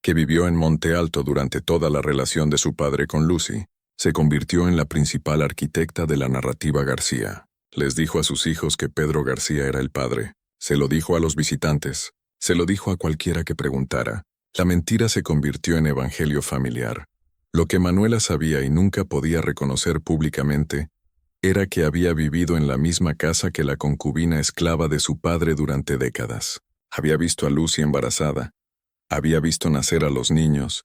que vivió en Monte Alto durante toda la relación de su padre con Lucy, se convirtió en la principal arquitecta de la narrativa García. Les dijo a sus hijos que Pedro García era el padre. Se lo dijo a los visitantes. Se lo dijo a cualquiera que preguntara. La mentira se convirtió en evangelio familiar. Lo que Manuela sabía y nunca podía reconocer públicamente era que había vivido en la misma casa que la concubina esclava de su padre durante décadas. Había visto a Lucy embarazada, había visto nacer a los niños,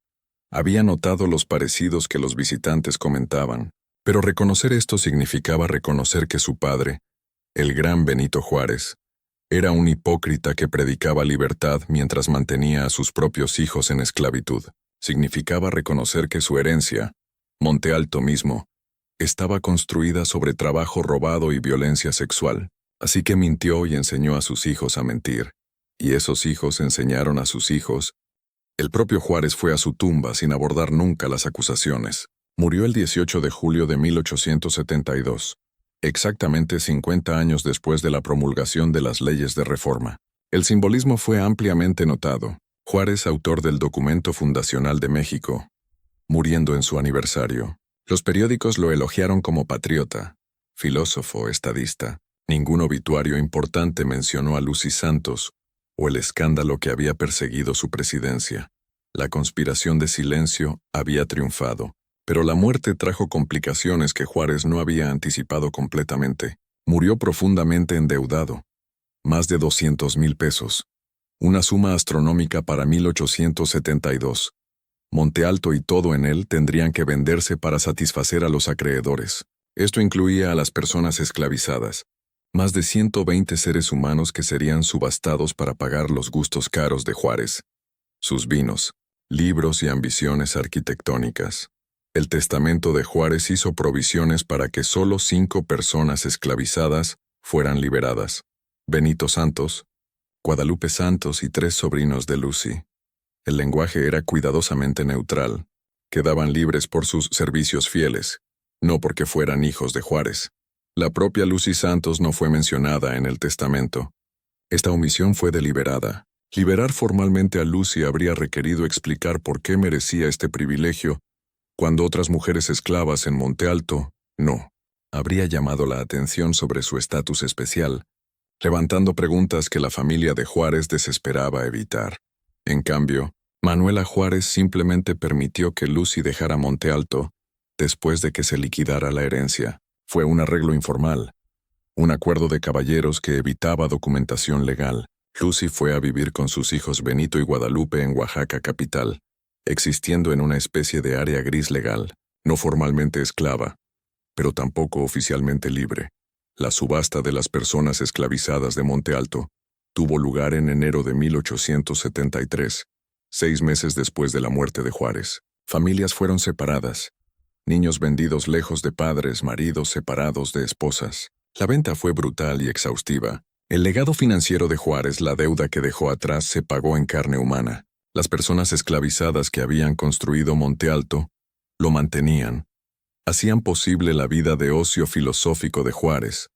había notado los parecidos que los visitantes comentaban, pero reconocer esto significaba reconocer que su padre, el gran Benito Juárez, era un hipócrita que predicaba libertad mientras mantenía a sus propios hijos en esclavitud. Significaba reconocer que su herencia, Monte Alto mismo, estaba construida sobre trabajo robado y violencia sexual. Así que mintió y enseñó a sus hijos a mentir. Y esos hijos enseñaron a sus hijos. El propio Juárez fue a su tumba sin abordar nunca las acusaciones. Murió el 18 de julio de 1872, exactamente 50 años después de la promulgación de las leyes de reforma. El simbolismo fue ampliamente notado. Juárez, autor del documento fundacional de México, muriendo en su aniversario. Los periódicos lo elogiaron como patriota, filósofo, estadista. Ningún obituario importante mencionó a Lucy Santos o el escándalo que había perseguido su presidencia. La conspiración de silencio había triunfado, pero la muerte trajo complicaciones que Juárez no había anticipado completamente. Murió profundamente endeudado, más de 200,000 pesos, una suma astronómica para 1872. Monte Alto y todo en él tendrían que venderse para satisfacer a los acreedores. Esto incluía a las personas esclavizadas, más de 120 seres humanos que serían subastados para pagar los gustos caros de Juárez, sus vinos, libros y ambiciones arquitectónicas. El testamento de Juárez hizo provisiones para que solo 5 personas esclavizadas fueran liberadas: Benito Santos, Guadalupe Santos y 3 sobrinos de Lucy. El lenguaje era cuidadosamente neutral. Quedaban libres por sus servicios fieles, no porque fueran hijos de Juárez. La propia Lucy Santos no fue mencionada en el testamento. Esta omisión fue deliberada. Liberar formalmente a Lucy habría requerido explicar por qué merecía este privilegio, cuando otras mujeres esclavas en Monte Alto, no. Habría llamado la atención sobre su estatus especial, levantando preguntas que la familia de Juárez desesperaba evitar. En cambio, Manuela Juárez simplemente permitió que Lucy dejara Monte Alto después de que se liquidara la herencia. Fue un arreglo informal, un acuerdo de caballeros que evitaba documentación legal. Lucy fue a vivir con sus hijos Benito y Guadalupe en Oaxaca capital, existiendo en una especie de área gris legal, no formalmente esclava, pero tampoco oficialmente libre. La subasta de las personas esclavizadas de Monte Alto tuvo lugar en enero de 1873, 6 meses después de la muerte de Juárez. Familias fueron separadas. Niños vendidos lejos de padres, maridos separados de esposas. La venta fue brutal y exhaustiva. El legado financiero de Juárez, la deuda que dejó atrás, se pagó en carne humana. Las personas esclavizadas que habían construido Monte Alto lo mantenían. Hacían posible la vida de ocio filosófico de Juárez.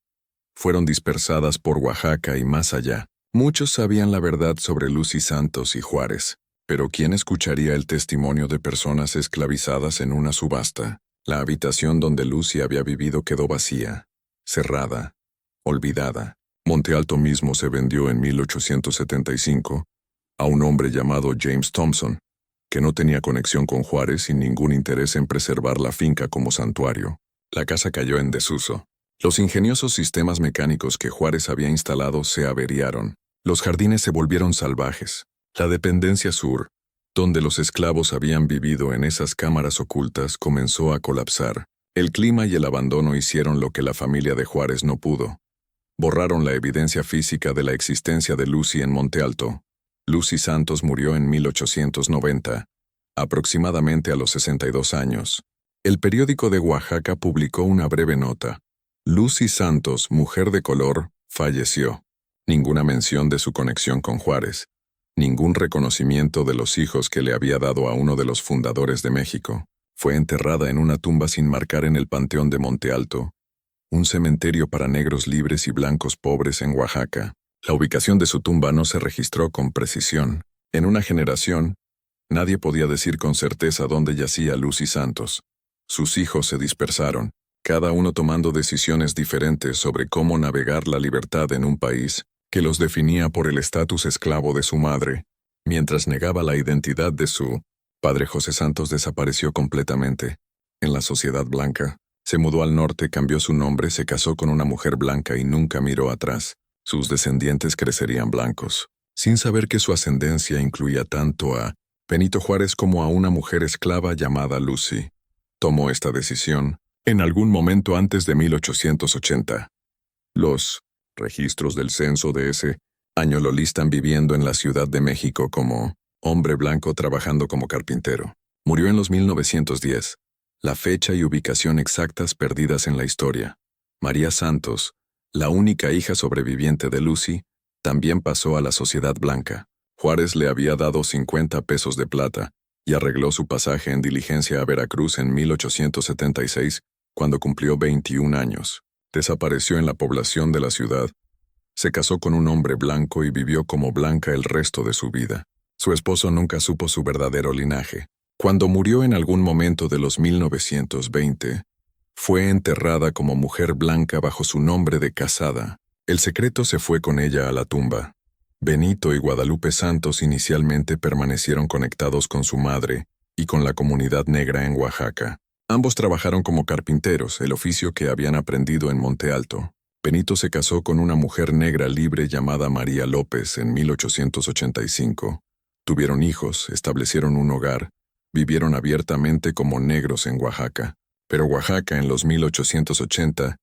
Fueron dispersadas por Oaxaca y más allá. Muchos sabían la verdad sobre Lucy Santos y Juárez. Pero ¿quién escucharía el testimonio de personas esclavizadas en una subasta? La habitación donde Lucy había vivido quedó vacía, cerrada, olvidada. Monte Alto mismo se vendió en 1875 a un hombre llamado James Thompson, que no tenía conexión con Juárez y ningún interés en preservar la finca como santuario. La casa cayó en desuso. Los ingeniosos sistemas mecánicos que Juárez había instalado se averiaron. Los jardines se volvieron salvajes. La dependencia sur, donde los esclavos habían vivido en esas cámaras ocultas, comenzó a colapsar. El clima y el abandono hicieron lo que la familia de Juárez no pudo. Borraron la evidencia física de la existencia de Lucy en Monte Alto. Lucy Santos murió en 1890, aproximadamente a los 62 años. El periódico de Oaxaca publicó una breve nota. Lucy Santos, mujer de color, falleció. Ninguna mención de su conexión con Juárez. Ningún reconocimiento de los hijos que le había dado a uno de los fundadores de México. Fue enterrada en una tumba sin marcar en el Panteón de Monte Alto, un cementerio para negros libres y blancos pobres en Oaxaca. La ubicación de su tumba no se registró con precisión. En una generación, nadie podía decir con certeza dónde yacía Lucy Santos. Sus hijos se dispersaron, cada uno tomando decisiones diferentes sobre cómo navegar la libertad en un país que los definía por el estatus esclavo de su madre. Mientras negaba la identidad de su padre, José Santos desapareció completamente. En la sociedad blanca, se mudó al norte, cambió su nombre, se casó con una mujer blanca y nunca miró atrás. Sus descendientes crecerían blancos, sin saber que su ascendencia incluía tanto a Benito Juárez como a una mujer esclava llamada Lucy. Tomó esta decisión en algún momento antes de 1880. Los registros del censo de ese año lo listan viviendo en la Ciudad de México como hombre blanco trabajando como carpintero. Murió en los 1910, la fecha y ubicación exactas perdidas en la historia. María Santos, la única hija sobreviviente de Lucy, también pasó a la sociedad blanca. Juárez le había dado 50 pesos de plata y arregló su pasaje en diligencia a Veracruz en 1876, cuando cumplió 21 años. Desapareció en la población de la ciudad. Se casó con un hombre blanco y vivió como blanca el resto de su vida. Su esposo nunca supo su verdadero linaje. Cuando murió en algún momento de los 1920, fue enterrada como mujer blanca bajo su nombre de casada. El secreto se fue con ella a la tumba. Benito y Guadalupe Santos inicialmente permanecieron conectados con su madre y con la comunidad negra en Oaxaca. Ambos trabajaron como carpinteros, el oficio que habían aprendido en Monte Alto. Benito se casó con una mujer negra libre llamada María López en 1885. Tuvieron hijos, establecieron un hogar, vivieron abiertamente como negros en Oaxaca. Pero Oaxaca en los 1880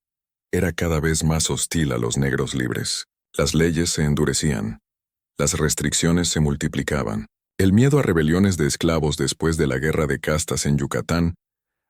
era cada vez más hostil a los negros libres. Las leyes se endurecían. Las restricciones se multiplicaban. El miedo a rebeliones de esclavos después de la guerra de castas en Yucatán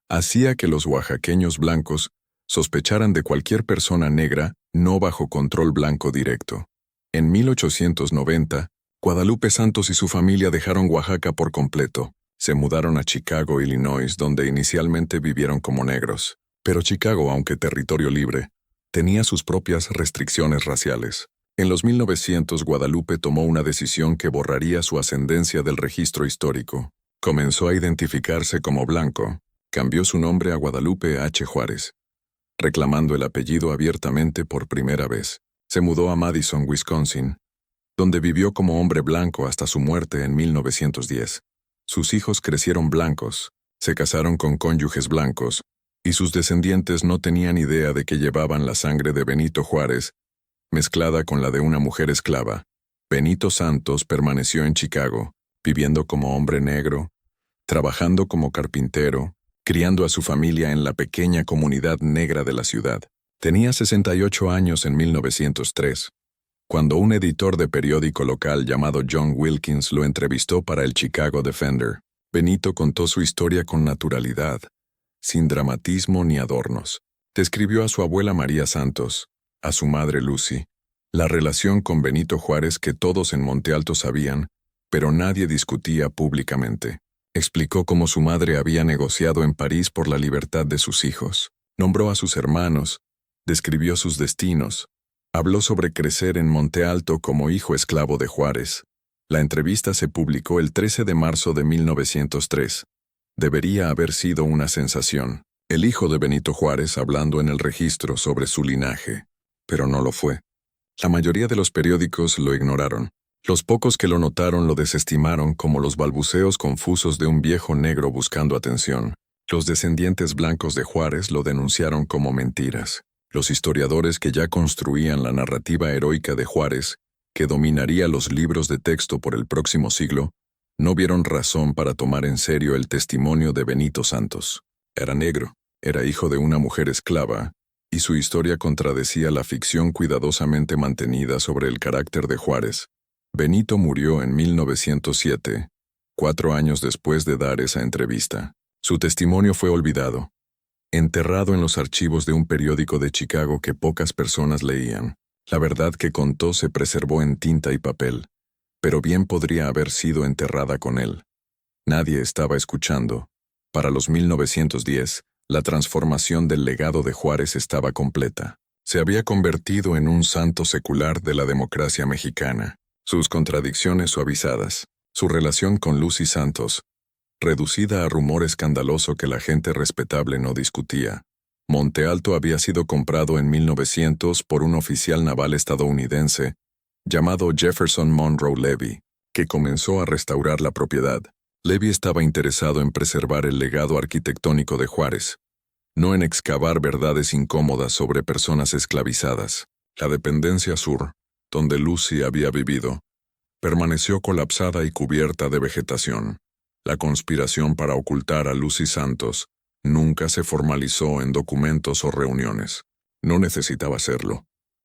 hacía que los oaxaqueños blancos sospecharan de cualquier persona negra no bajo control blanco directo. En 1890, Guadalupe Santos y su familia dejaron Oaxaca por completo. Se mudaron a Chicago, Illinois, donde inicialmente vivieron como negros. Pero Chicago, aunque territorio libre, tenía sus propias restricciones raciales. En los 1900, Guadalupe tomó una decisión que borraría su ascendencia del registro histórico. Comenzó a identificarse como blanco. Cambió su nombre a Guadalupe H. Juárez, reclamando el apellido abiertamente por primera vez. Se mudó a Madison, Wisconsin, donde vivió como hombre blanco hasta su muerte en 1910. Sus hijos crecieron blancos, se casaron con cónyuges blancos, y sus descendientes no tenían idea de que llevaban la sangre de Benito Juárez, mezclada con la de una mujer esclava. Benito Santos permaneció en Chicago, viviendo como hombre negro, trabajando como carpintero, criando a su familia en la pequeña comunidad negra de la ciudad. Tenía 68 años en 1903. Cuando un editor de periódico local llamado John Wilkins lo entrevistó para el Chicago Defender, Benito contó su historia con naturalidad, sin dramatismo ni adornos. Describió a su abuela María Santos, a su madre Lucy, la relación con Benito Juárez que todos en Monte Alto sabían, pero nadie discutía públicamente. Explicó cómo su madre había negociado en París por la libertad de sus hijos. Nombró a sus hermanos, describió sus destinos. Habló sobre crecer en Monte Alto como hijo esclavo de Juárez. La entrevista se publicó el 13 de marzo de 1903. Debería haber sido una sensación. El hijo de Benito Juárez hablando en el registro sobre su linaje. Pero no lo fue. La mayoría de los periódicos lo ignoraron. Los pocos que lo notaron lo desestimaron como los balbuceos confusos de un viejo negro buscando atención. Los descendientes blancos de Juárez lo denunciaron como mentiras. Los historiadores que ya construían la narrativa heroica de Juárez, que dominaría los libros de texto por el próximo siglo, no vieron razón para tomar en serio el testimonio de Benito Santos. Era negro, era hijo de una mujer esclava, y su historia contradecía la ficción cuidadosamente mantenida sobre el carácter de Juárez. Benito murió en 1907, 4 años después de dar esa entrevista. Su testimonio fue olvidado, enterrado en los archivos de un periódico de Chicago que pocas personas leían. La verdad que contó se preservó en tinta y papel, pero bien podría haber sido enterrada con él. Nadie estaba escuchando. Para los 1910, la transformación del legado de Juárez estaba completa. Se había convertido en un santo secular de la democracia mexicana. Sus contradicciones suavizadas, su relación con Lucy Santos, reducida a rumor escandaloso que la gente respetable no discutía. Monte Alto había sido comprado en 1900 por un oficial naval estadounidense llamado Jefferson Monroe Levy, que comenzó a restaurar la propiedad. Levy estaba interesado en preservar el legado arquitectónico de Juárez, no en excavar verdades incómodas sobre personas esclavizadas. La dependencia sur, donde Lucy había vivido, permaneció colapsada y cubierta de vegetación. La conspiración para ocultar a Lucy Santos nunca se formalizó en documentos o reuniones. No necesitaba hacerlo.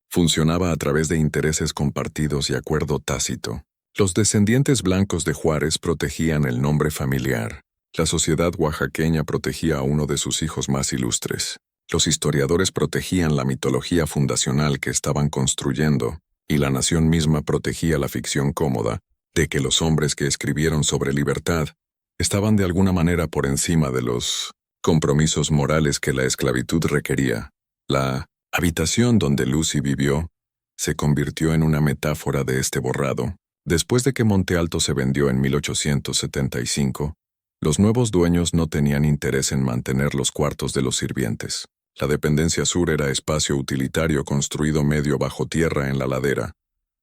Funcionaba a través de intereses compartidos y acuerdo tácito. Los descendientes blancos de Juárez protegían el nombre familiar. La sociedad oaxaqueña protegía a uno de sus hijos más ilustres. Los historiadores protegían la mitología fundacional que estaban construyendo, y la nación misma protegía la ficción cómoda de que los hombres que escribieron sobre libertad estaban de alguna manera por encima de los compromisos morales que la esclavitud requería. La habitación donde Lucy vivió se convirtió en una metáfora de este borrado. Después de que Monte Alto se vendió en 1875, los nuevos dueños no tenían interés en mantener los cuartos de los sirvientes. La dependencia sur era espacio utilitario construido medio bajo tierra en la ladera,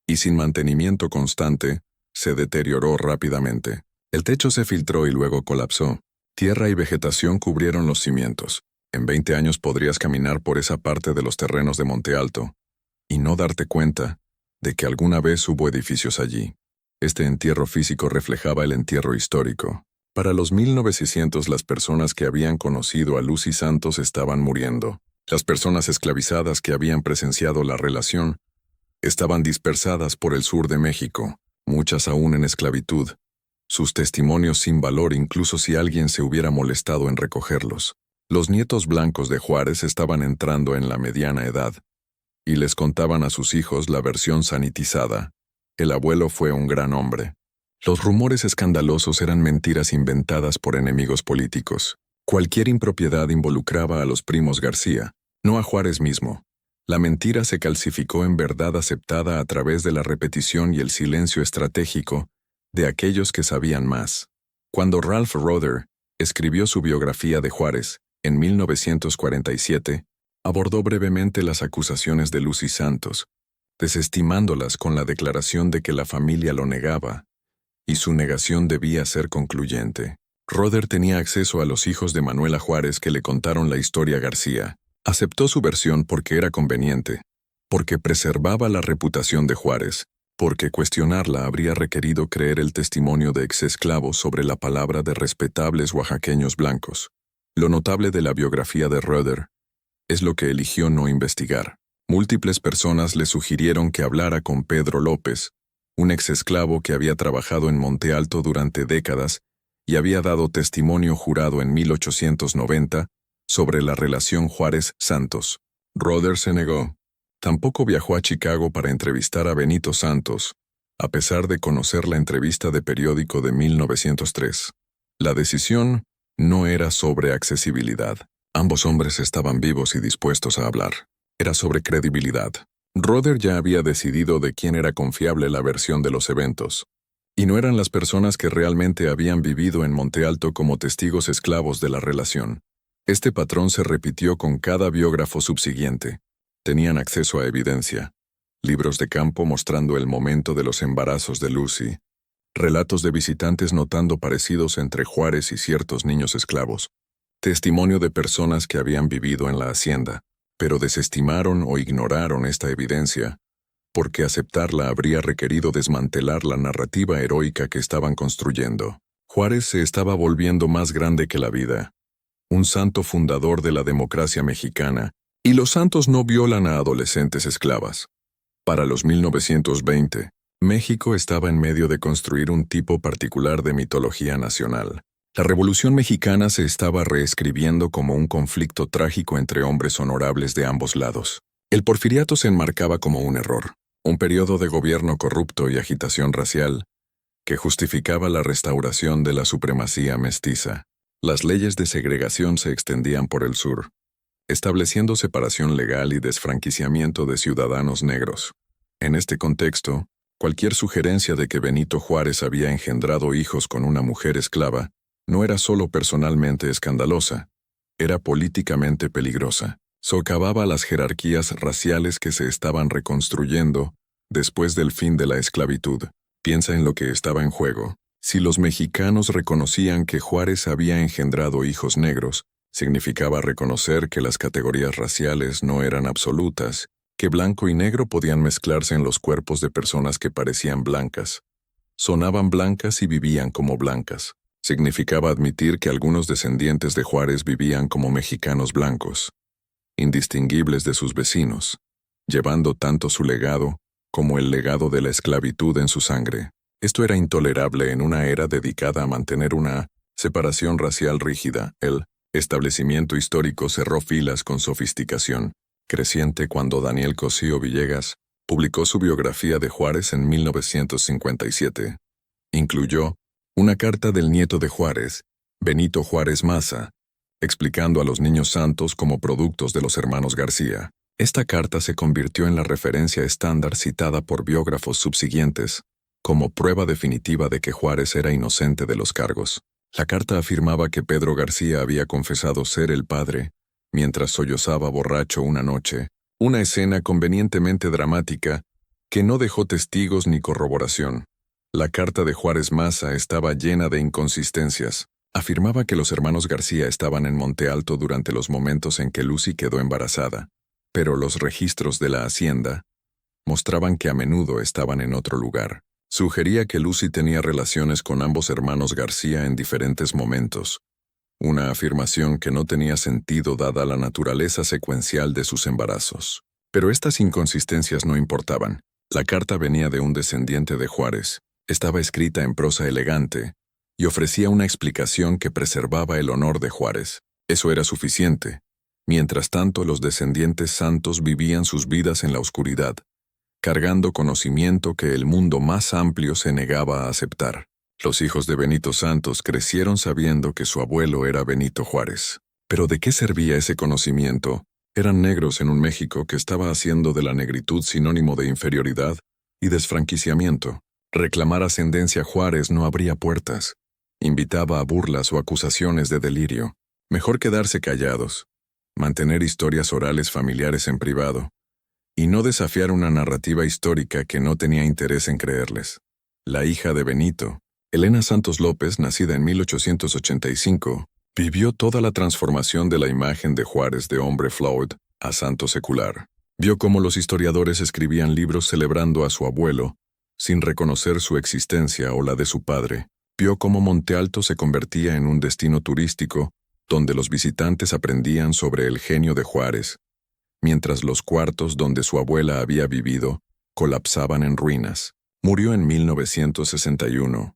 y sin mantenimiento constante, se deterioró rápidamente. El techo se filtró y luego colapsó. Tierra y vegetación cubrieron los cimientos. En 20 años podrías caminar por esa parte de los terrenos de Monte Alto y no darte cuenta de que alguna vez hubo edificios allí. Este entierro físico reflejaba el entierro histórico. Para los 1900 las personas que habían conocido a Lucy Santos estaban muriendo. Las personas esclavizadas que habían presenciado la relación estaban dispersadas por el sur de México, muchas aún en esclavitud. Sus testimonios sin valor incluso si alguien se hubiera molestado en recogerlos. Los nietos blancos de Juárez estaban entrando en la mediana edad, y les contaban a sus hijos la versión sanitizada. El abuelo fue un gran hombre. Los rumores escandalosos eran mentiras inventadas por enemigos políticos. Cualquier impropiedad involucraba a los primos García, no a Juárez mismo. La mentira se calcificó en verdad aceptada a través de la repetición y el silencio estratégico de aquellos que sabían más. Cuando Ralph Rother escribió su biografía de Juárez, en 1947, abordó brevemente las acusaciones de Lucy Santos, desestimándolas con la declaración de que la familia lo negaba, y su negación debía ser concluyente. Rother tenía acceso a los hijos de Manuela Juárez que le contaron la historia García. Aceptó su versión porque era conveniente, porque preservaba la reputación de Juárez, porque cuestionarla habría requerido creer el testimonio de exesclavos sobre la palabra de respetables oaxaqueños blancos. Lo notable de la biografía de Rother es lo que eligió no investigar. Múltiples personas le sugirieron que hablara con Pedro López, un exesclavo que había trabajado en Monte Alto durante décadas y había dado testimonio jurado en 1890 sobre la relación Juárez-Santos. Rother se negó. Tampoco viajó a Chicago para entrevistar a Benito Santos, a pesar de conocer la entrevista de periódico de 1903. La decisión no era sobre accesibilidad. Ambos hombres estaban vivos y dispuestos a hablar. Era sobre credibilidad. Rother ya había decidido de quién era confiable la versión de los eventos, y no eran las personas que realmente habían vivido en Monte Alto como testigos esclavos de la relación. Este patrón se repitió con cada biógrafo subsiguiente. Tenían acceso a evidencia, libros de campo mostrando el momento de los embarazos de Lucy, relatos de visitantes notando parecidos entre Juárez y ciertos niños esclavos, testimonio de personas que habían vivido en la hacienda, pero desestimaron o ignoraron esta evidencia, porque aceptarla habría requerido desmantelar la narrativa heroica que estaban construyendo. Juárez se estaba volviendo más grande que la vida, un santo fundador de la democracia mexicana, y los santos no violan a adolescentes esclavas. Para los 1920, México estaba en medio de construir un tipo particular de mitología nacional. La Revolución Mexicana se estaba reescribiendo como un conflicto trágico entre hombres honorables de ambos lados. El porfiriato se enmarcaba como un error, un periodo de gobierno corrupto y agitación racial que justificaba la restauración de la supremacía mestiza. Las leyes de segregación se extendían por el sur, estableciendo separación legal y desfranquiciamiento de ciudadanos negros. En este contexto, cualquier sugerencia de que Benito Juárez había engendrado hijos con una mujer esclava no era solo personalmente escandalosa, era políticamente peligrosa. Socavaba las jerarquías raciales que se estaban reconstruyendo después del fin de la esclavitud. Piensa en lo que estaba en juego. Si los mexicanos reconocían que Juárez había engendrado hijos negros, significaba reconocer que las categorías raciales no eran absolutas, que blanco y negro podían mezclarse en los cuerpos de personas que parecían blancas. Sonaban blancas y vivían como blancas. Significaba admitir que algunos descendientes de Juárez vivían como mexicanos blancos, indistinguibles de sus vecinos, llevando tanto su legado como el legado de la esclavitud en su sangre. Esto era intolerable en una era dedicada a mantener una Separación racial rígida. El establecimiento histórico cerró filas con sofisticación creciente cuando Daniel Cosío Villegas publicó su biografía de Juárez en 1957. Incluyó una carta del nieto de Juárez, Benito Juárez Maza, explicando a los niños santos como productos de los hermanos García. Esta carta se convirtió en la referencia estándar citada por biógrafos subsiguientes, como prueba definitiva de que Juárez era inocente de los cargos. La carta afirmaba que Pedro García había confesado ser el padre, mientras sollozaba borracho una noche, una escena convenientemente dramática que no dejó testigos ni corroboración. La carta de Juárez Maza estaba llena de inconsistencias. Afirmaba que los hermanos García estaban en Monte Alto durante los momentos en que Lucy quedó embarazada, pero los registros de la hacienda mostraban que a menudo estaban en otro lugar. Sugería que Lucy tenía relaciones con ambos hermanos García en diferentes momentos, una afirmación que no tenía sentido dada la naturaleza secuencial de sus embarazos. Pero estas inconsistencias no importaban. La carta venía de un descendiente de Juárez, estaba escrita en prosa elegante, y ofrecía una explicación que preservaba el honor de Juárez. Eso era suficiente. Mientras tanto, los descendientes santos vivían sus vidas en la oscuridad, cargando conocimiento que el mundo más amplio se negaba a aceptar. Los hijos de Benito Santos crecieron sabiendo que su abuelo era Benito Juárez. Pero ¿de qué servía ese conocimiento? Eran negros en un México que estaba haciendo de la negritud sinónimo de inferioridad y desfranquiciamiento. Reclamar ascendencia Juárez no abría puertas. Invitaba a burlas o acusaciones de delirio. Mejor quedarse callados, mantener historias orales familiares en privado, y no desafiar una narrativa histórica que no tenía interés en creerles. La hija de Benito, Elena Santos López, nacida en 1885, vivió toda la transformación de la imagen de Juárez de hombre Floyd a santo secular. Vio cómo los historiadores escribían libros celebrando a su abuelo, sin reconocer su existencia o la de su padre. Vio cómo Monte Alto se convertía en un destino turístico donde los visitantes aprendían sobre el genio de Juárez, mientras los cuartos donde su abuela había vivido colapsaban en ruinas. Murió en 1961,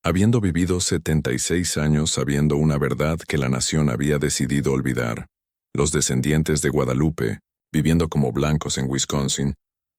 habiendo vivido 76 años sabiendo una verdad que la nación había decidido olvidar. Los descendientes de Guadalupe, viviendo como blancos en Wisconsin,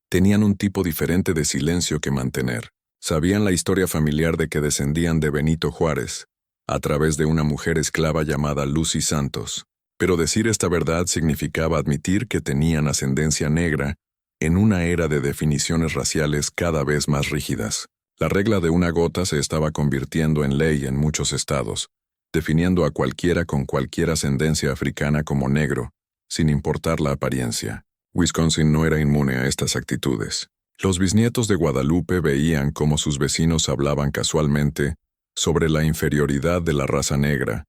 tenían un tipo diferente de silencio que mantener. Sabían la historia familiar de que descendían de Benito Juárez, a través de una mujer esclava llamada Lucy Santos. Pero decir esta verdad significaba admitir que tenían ascendencia negra en una era de definiciones raciales cada vez más rígidas. La regla de una gota se estaba convirtiendo en ley en muchos estados, definiendo a cualquiera con cualquier ascendencia africana como negro, sin importar la apariencia. Wisconsin no era inmune a estas actitudes. Los bisnietos de Guadalupe veían cómo sus vecinos hablaban casualmente sobre la inferioridad de la raza negra,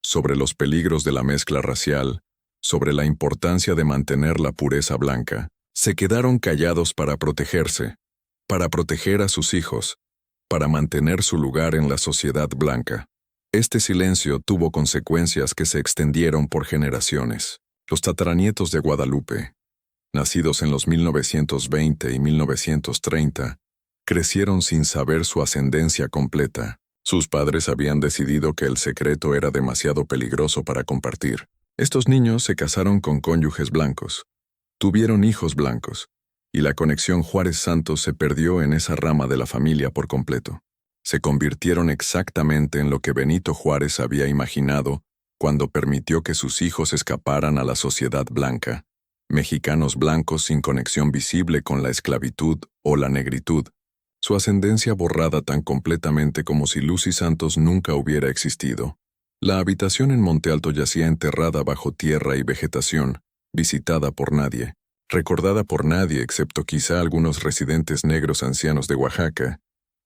sobre los peligros de la mezcla racial, sobre la importancia de mantener la pureza blanca. Se quedaron callados para protegerse, para proteger a sus hijos, para mantener su lugar en la sociedad blanca. Este silencio tuvo consecuencias que se extendieron por generaciones. Los tataranietos de Guadalupe, nacidos en los 1920 y 1930, crecieron sin saber su ascendencia completa. Sus padres habían decidido que el secreto era demasiado peligroso para compartir. Estos niños se casaron con cónyuges blancos, tuvieron hijos blancos, y la conexión Juárez Santos se perdió en esa rama de la familia por completo. Se convirtieron exactamente en lo que Benito Juárez había imaginado cuando permitió que sus hijos escaparan a la sociedad blanca, mexicanos blancos sin conexión visible con la esclavitud o la negritud, su ascendencia borrada tan completamente como si Lucy Santos nunca hubiera existido. La habitación en Monte Alto yacía enterrada bajo tierra y vegetación, visitada por nadie, recordada por nadie excepto quizá algunos residentes negros ancianos de Oaxaca,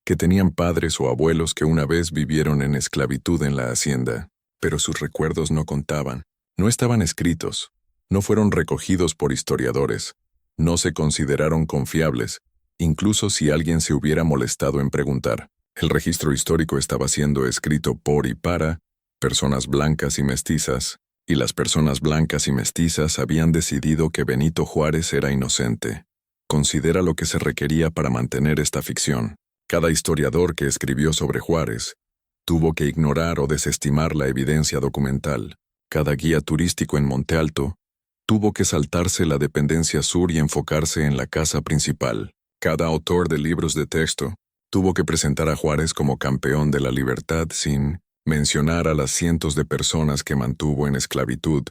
que tenían padres o abuelos que una vez vivieron en esclavitud en la hacienda. Pero sus recuerdos no contaban, no estaban escritos, no fueron recogidos por historiadores, no se consideraron confiables, incluso si alguien se hubiera molestado en preguntar. El registro histórico estaba siendo escrito por y para personas blancas y mestizas, y las personas blancas y mestizas habían decidido que Benito Juárez era inocente. Considera lo que se requería para mantener esta ficción. Cada historiador que escribió sobre Juárez Tuvo que ignorar o desestimar la evidencia documental. Cada guía turístico en Monte Alto tuvo que saltarse la dependencia sur y enfocarse en la casa principal. Cada autor de libros de texto tuvo que presentar a Juárez como campeón de la libertad sin mencionar a las cientos de personas que mantuvo en esclavitud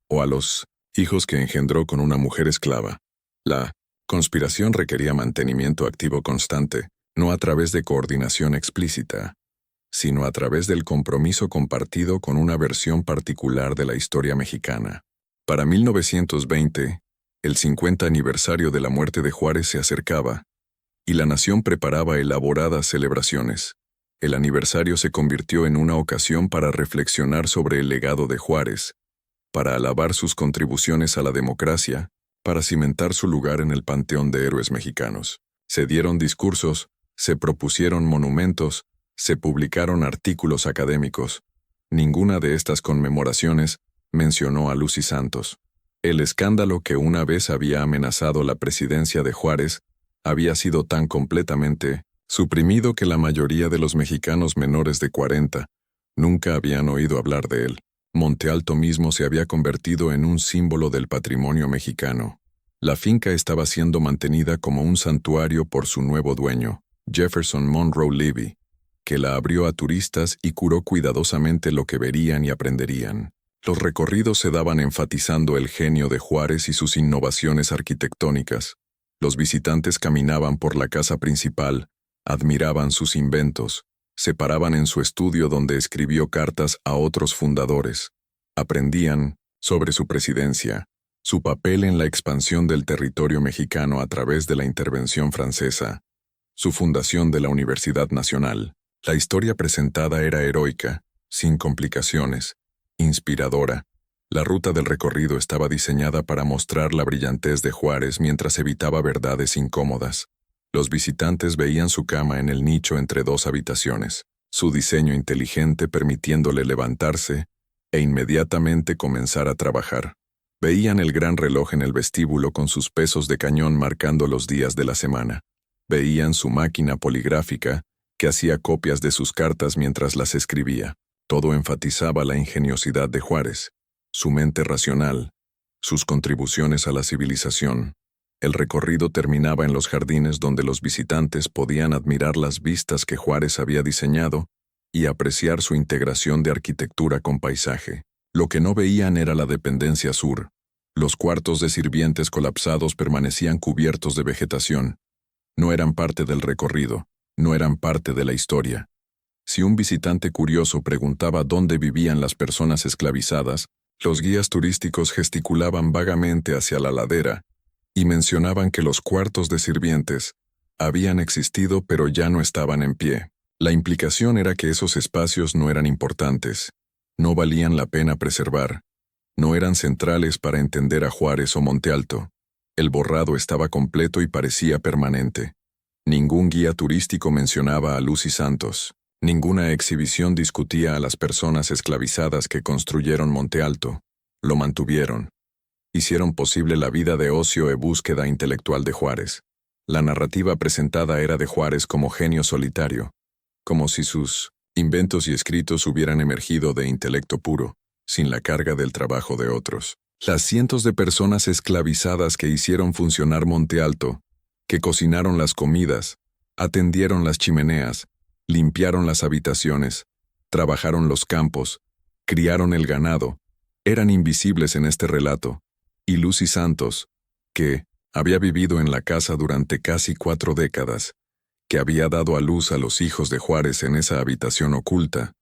o a los hijos que engendró con una mujer esclava. La conspiración requería mantenimiento activo constante, no a través de coordinación explícita, sino a través del compromiso compartido con una versión particular de la historia mexicana. Para 1920, el 50 aniversario de la muerte de Juárez se acercaba, y la nación preparaba elaboradas celebraciones. El aniversario se convirtió en una ocasión para reflexionar sobre el legado de Juárez, para alabar sus contribuciones a la democracia, para cimentar su lugar en el panteón de héroes mexicanos. Se dieron discursos, se propusieron monumentos, se publicaron artículos académicos. Ninguna de estas conmemoraciones mencionó a Lucy Santos. El escándalo que una vez había amenazado la presidencia de Juárez había sido tan completamente suprimido que la mayoría de los mexicanos menores de 40 nunca habían oído hablar de él. Monte Alto mismo se había convertido en un símbolo del patrimonio mexicano. La finca estaba siendo mantenida como un santuario por su nuevo dueño, Jefferson Monroe Levy, que la abrió a turistas y curó cuidadosamente lo que verían y aprenderían. Los recorridos se daban enfatizando el genio de Juárez y sus innovaciones arquitectónicas. Los visitantes caminaban por la casa principal, admiraban sus inventos, se paraban en su estudio donde escribió cartas a otros fundadores, aprendían sobre su presidencia, su papel en la expansión del territorio mexicano a través de la intervención francesa, su fundación de la Universidad Nacional. La historia presentada era heroica, sin complicaciones, inspiradora. La ruta del recorrido estaba diseñada para mostrar la brillantez de Juárez mientras evitaba verdades incómodas. Los visitantes veían su cama en el nicho entre dos habitaciones, su diseño inteligente permitiéndole levantarse e inmediatamente comenzar a trabajar. Veían el gran reloj en el vestíbulo con sus pesos de cañón marcando los días de la semana. Veían su máquina poligráfica, que hacía copias de sus cartas mientras las escribía. Todo enfatizaba la ingeniosidad de Juárez, su mente racional, sus contribuciones a la civilización. El recorrido terminaba en los jardines donde los visitantes podían admirar las vistas que Juárez había diseñado y apreciar su integración de arquitectura con paisaje. Lo que no veían era la dependencia sur. Los cuartos de sirvientes colapsados permanecían cubiertos de vegetación. No eran parte del recorrido, no eran parte de la historia. Si un visitante curioso preguntaba dónde vivían las personas esclavizadas, los guías turísticos gesticulaban vagamente hacia la ladera y mencionaban que los cuartos de sirvientes habían existido pero ya no estaban en pie. La implicación era que esos espacios no eran importantes, no valían la pena preservar, no eran centrales para entender a Juárez o Monte Alto. El borrado estaba completo y parecía permanente. Ningún guía turístico mencionaba a Lucy Santos. Ninguna exhibición discutía a las personas esclavizadas que construyeron Monte Alto. Lo mantuvieron. Hicieron posible la vida de ocio e búsqueda intelectual de Juárez. La narrativa presentada era de Juárez como genio solitario, como si sus inventos y escritos hubieran emergido de intelecto puro, sin la carga del trabajo de otros. Las cientos de personas esclavizadas que hicieron funcionar Monte Alto, que cocinaron las comidas, atendieron las chimeneas, limpiaron las habitaciones, trabajaron los campos, criaron el ganado, eran invisibles en este relato. Y Lucy Santos, que había vivido en la casa durante casi 4 décadas, que había dado a luz a los hijos de Juárez en esa habitación oculta,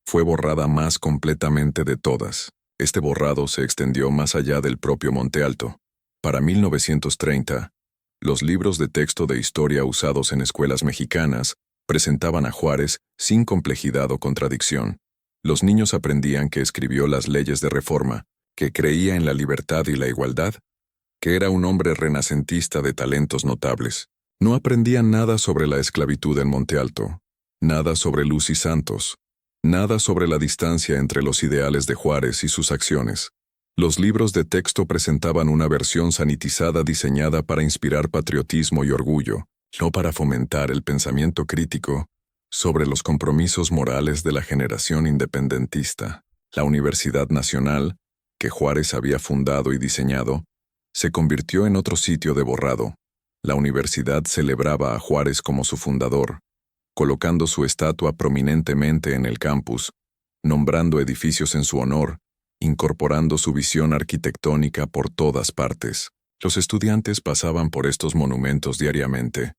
fue borrada más completamente de todas. Este borrado se extendió más allá del propio Monte Alto. Para 1930, los libros de texto de historia usados en escuelas mexicanas presentaban a Juárez sin complejidad o contradicción. Los niños aprendían que escribió las leyes de reforma, que creía en la libertad y la igualdad, que era un hombre renacentista de talentos notables. No aprendían nada sobre la esclavitud en Monte Alto, nada sobre Lucy Santos, nada sobre la distancia entre los ideales de Juárez y sus acciones. Los libros de texto presentaban una versión sanitizada diseñada para inspirar patriotismo y orgullo, no para fomentar el pensamiento crítico sobre los compromisos morales de la generación independentista. La Universidad Nacional, que Juárez había fundado y diseñado, se convirtió en otro sitio de borrado. La universidad celebraba a Juárez como su fundador, colocando su estatua prominentemente en el campus, nombrando edificios en su honor, incorporando su visión arquitectónica por todas partes. Los estudiantes pasaban por estos monumentos diariamente,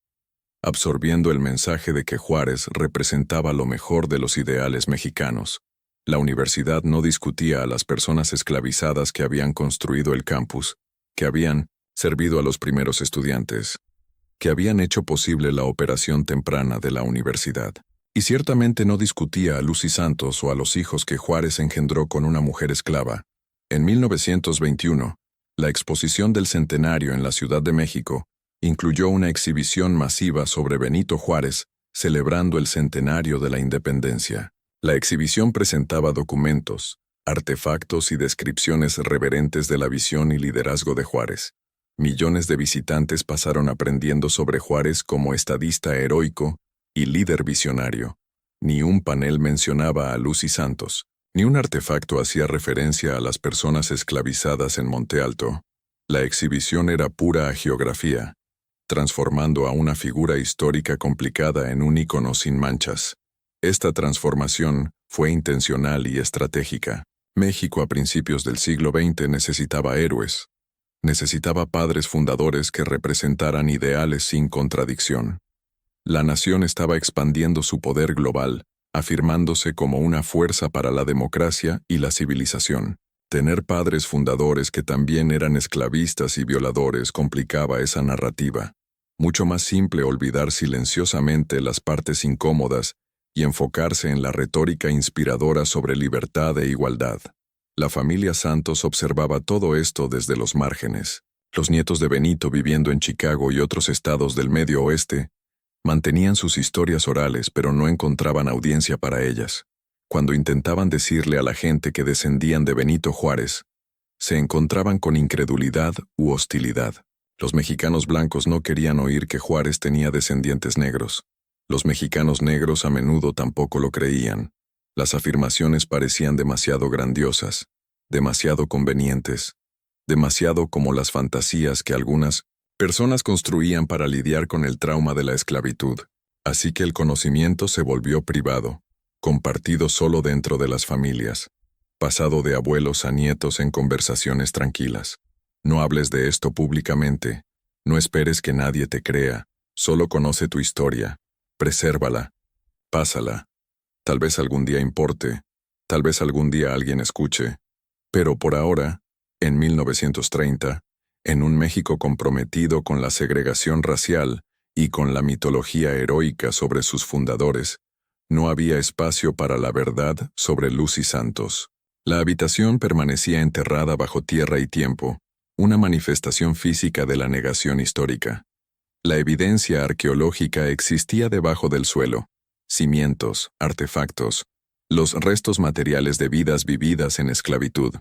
absorbiendo el mensaje de que Juárez representaba lo mejor de los ideales mexicanos. La universidad no discutía a las personas esclavizadas que habían construido el campus, que habían servido a los primeros estudiantes, que habían hecho posible la operación temprana de la universidad. Y ciertamente no discutía a Lucy Santos o a los hijos que Juárez engendró con una mujer esclava. En 1921, la exposición del centenario en la Ciudad de México incluyó una exhibición masiva sobre Benito Juárez, celebrando el centenario de la independencia. La exhibición presentaba documentos, artefactos y descripciones reverentes de la visión y liderazgo de Juárez. Millones de visitantes pasaron aprendiendo sobre Juárez como estadista heroico y líder visionario. Ni un panel mencionaba a Lucy Santos, ni un artefacto hacía referencia a las personas esclavizadas en Monte Alto. La exhibición era pura hagiografía, transformando a una figura histórica complicada en un ícono sin manchas. Esta transformación fue intencional y estratégica. México a principios del siglo XX necesitaba héroes. Necesitaba padres fundadores que representaran ideales sin contradicción. La nación estaba expandiendo su poder global, afirmándose como una fuerza para la democracia y la civilización. Tener padres fundadores que también eran esclavistas y violadores complicaba esa narrativa. Mucho más simple olvidar silenciosamente las partes incómodas y enfocarse en la retórica inspiradora sobre libertad e igualdad. La familia Santos observaba todo esto desde los márgenes. Los nietos de Benito, viviendo en Chicago y otros estados del Medio Oeste, mantenían sus historias orales, pero no encontraban audiencia para ellas. Cuando intentaban decirle a la gente que descendían de Benito Juárez, se encontraban con incredulidad u hostilidad. Los mexicanos blancos no querían oír que Juárez tenía descendientes negros. Los mexicanos negros a menudo tampoco lo creían. Las afirmaciones parecían demasiado grandiosas, demasiado convenientes, demasiado como las fantasías que algunas personas construían para lidiar con el trauma de la esclavitud. Así que el conocimiento se volvió privado, compartido solo dentro de las familias, pasado de abuelos a nietos en conversaciones tranquilas. No hables de esto públicamente, no esperes que nadie te crea, solo conoce tu historia, presérvala, pásala. Tal vez algún día importe, tal vez algún día alguien escuche, pero por ahora, en 1930, en un México comprometido con la segregación racial y con la mitología heroica sobre sus fundadores, no había espacio para la verdad sobre Lucy Santos. La habitación permanecía enterrada bajo tierra y tiempo, una manifestación física de la negación histórica. La evidencia arqueológica existía debajo del suelo, cimientos, artefactos, los restos materiales de vidas vividas en esclavitud,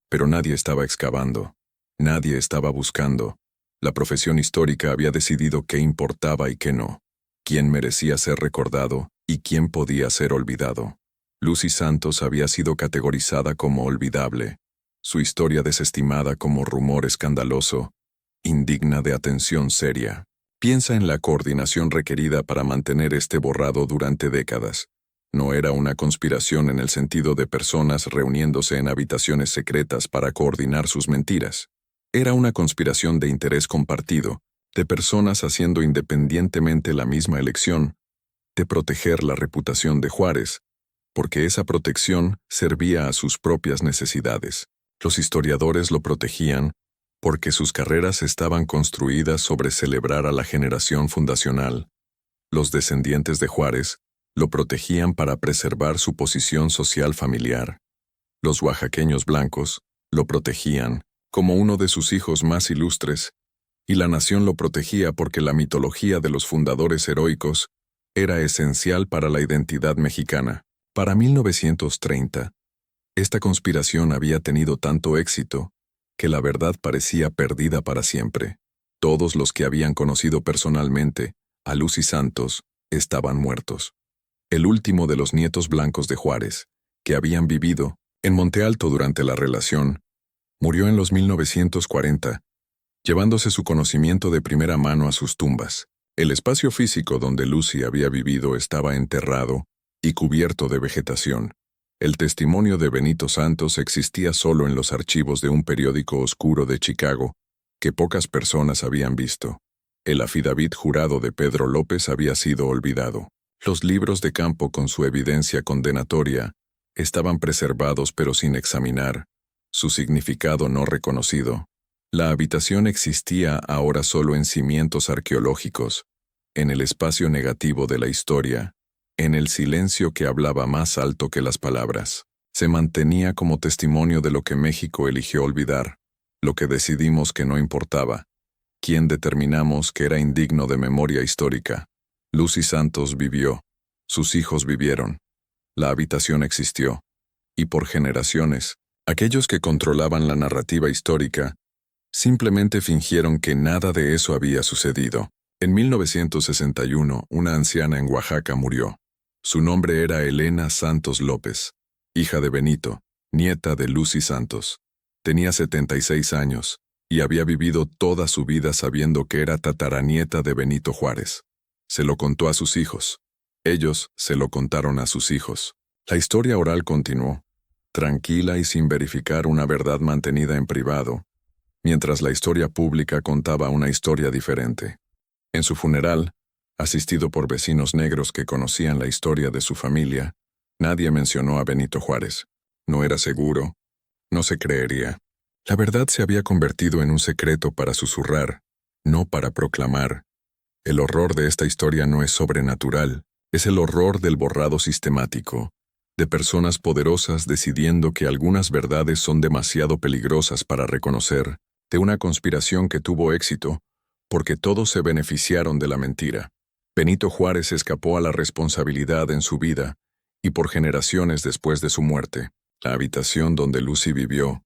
pero nadie estaba excavando, nadie estaba buscando. La profesión histórica había decidido qué importaba y qué no, quién merecía ser recordado y quién podía ser olvidado. Lucy Santos había sido categorizada como olvidable, su historia desestimada como rumor escandaloso, indigna de atención seria. Piensa en la coordinación requerida para mantener este borrado durante décadas. No era una conspiración en el sentido de personas reuniéndose en habitaciones secretas para coordinar sus mentiras. Era una conspiración de interés compartido, de personas haciendo independientemente la misma elección, de proteger la reputación de Juárez, porque esa protección servía a sus propias necesidades. Los historiadores lo protegían porque sus carreras estaban construidas sobre celebrar a la generación fundacional. Los descendientes de Juárez lo protegían para preservar su posición social familiar. Los oaxaqueños blancos lo protegían como uno de sus hijos más ilustres, y la nación lo protegía porque la mitología de los fundadores heroicos era esencial para la identidad mexicana. Para 1930, esta conspiración había tenido tanto éxito que la verdad parecía perdida para siempre. Todos los que habían conocido personalmente a Lucy Santos estaban muertos. el último de los nietos blancos de Juárez, que habían vivido en Monte Alto durante la relación, murió en los 1940, llevándose su conocimiento de primera mano a sus tumbas. El espacio físico donde Lucy había vivido estaba enterrado y cubierto de vegetación. El testimonio de Benito Santos existía solo en los archivos de un periódico oscuro de Chicago, que pocas personas habían visto. El afidavit jurado de Pedro López había sido olvidado. Los libros de campo con su evidencia condenatoria estaban preservados pero sin examinar, su significado no reconocido. La habitación existía ahora solo en cimientos arqueológicos, en el espacio negativo de la historia, en el silencio que hablaba más alto que las palabras. Se mantenía como testimonio de lo que México eligió olvidar, lo que decidimos que no importaba, quién determinamos que era indigno de memoria histórica. Lucy Santos vivió, sus hijos vivieron, la habitación existió, y por generaciones, aquellos que controlaban la narrativa histórica simplemente fingieron que nada de eso había sucedido. En 1961, una anciana en Oaxaca murió. Su nombre era Elena Santos López, hija de Benito, nieta de Lucy Santos. Tenía 76 años y había vivido toda su vida sabiendo que era tataranieta de Benito Juárez. Se lo contó a sus hijos. Ellos se lo contaron a sus hijos. La historia oral continuó, tranquila y sin verificar una verdad mantenida en privado, mientras la historia pública contaba una historia diferente. En su funeral, asistido por vecinos negros que conocían la historia de su familia, nadie mencionó a Benito Juárez. No era seguro, no se creería. La verdad se había convertido en un secreto para susurrar, no para proclamar. El horror de esta historia no es sobrenatural, es el horror del borrado sistemático, de personas poderosas decidiendo que algunas verdades son demasiado peligrosas para reconocer, de una conspiración que tuvo éxito, porque todos se beneficiaron de la mentira. Benito Juárez escapó a la responsabilidad en su vida, y por generaciones después de su muerte, la habitación donde Lucy vivió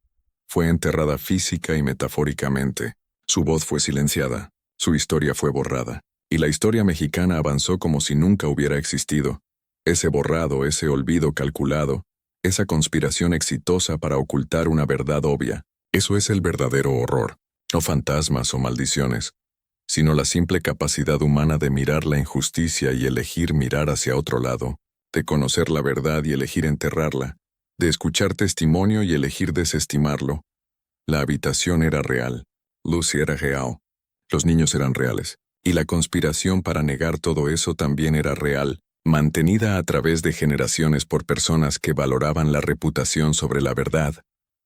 fue enterrada física y metafóricamente. Su voz fue silenciada, su historia fue borrada, y la historia mexicana avanzó como si nunca hubiera existido. Ese borrado, ese olvido calculado, esa conspiración exitosa para ocultar una verdad obvia, eso es el verdadero horror, no fantasmas o maldiciones, sino la simple capacidad humana de mirar la injusticia y elegir mirar hacia otro lado, de conocer la verdad y elegir enterrarla, de escuchar testimonio y elegir desestimarlo. La habitación era real, Lucy era real, los niños eran reales, y la conspiración para negar todo eso también era real, mantenida a través de generaciones por personas que valoraban la reputación sobre la verdad,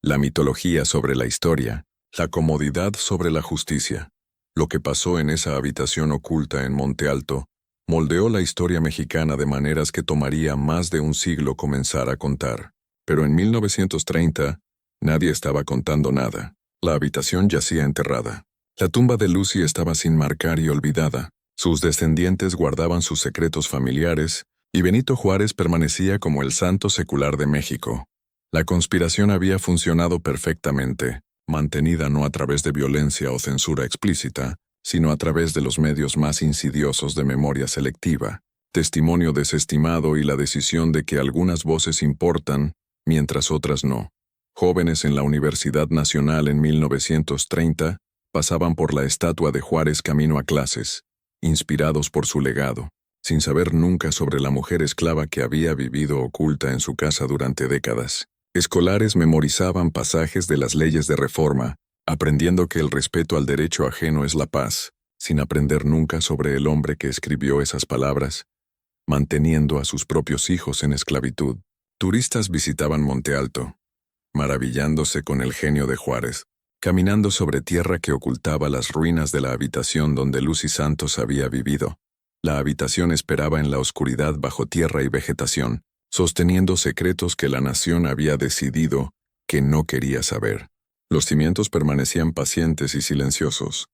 la mitología sobre la historia, la comodidad sobre la justicia. Lo que pasó en esa habitación oculta en Monte Alto moldeó la historia mexicana de maneras que tomaría más de un siglo comenzar a contar. Pero en 1930, nadie estaba contando nada. La habitación yacía enterrada. La tumba de Lucy estaba sin marcar y olvidada. Sus descendientes guardaban sus secretos familiares, y Benito Juárez permanecía como el santo secular de México. La conspiración había funcionado perfectamente, mantenida no a través de violencia o censura explícita, sino a través de los medios más insidiosos de memoria selectiva, testimonio desestimado y la decisión de que algunas voces importan, mientras otras no. Jóvenes en la Universidad Nacional en 1930 pasaban por la estatua de Juárez camino a clases, inspirados por su legado, sin saber nunca sobre la mujer esclava que había vivido oculta en su casa durante décadas. Escolares memorizaban pasajes de las leyes de reforma, aprendiendo que el respeto al derecho ajeno es la paz, sin aprender nunca sobre el hombre que escribió esas palabras, manteniendo a sus propios hijos en esclavitud. Turistas visitaban Monte Alto, maravillándose con el genio de Juárez, caminando sobre tierra que ocultaba las ruinas de la habitación donde Lucy Santos había vivido. La habitación esperaba en la oscuridad bajo tierra y vegetación, sosteniendo secretos que la nación había decidido que no quería saber. Los cimientos permanecían pacientes y silenciosos,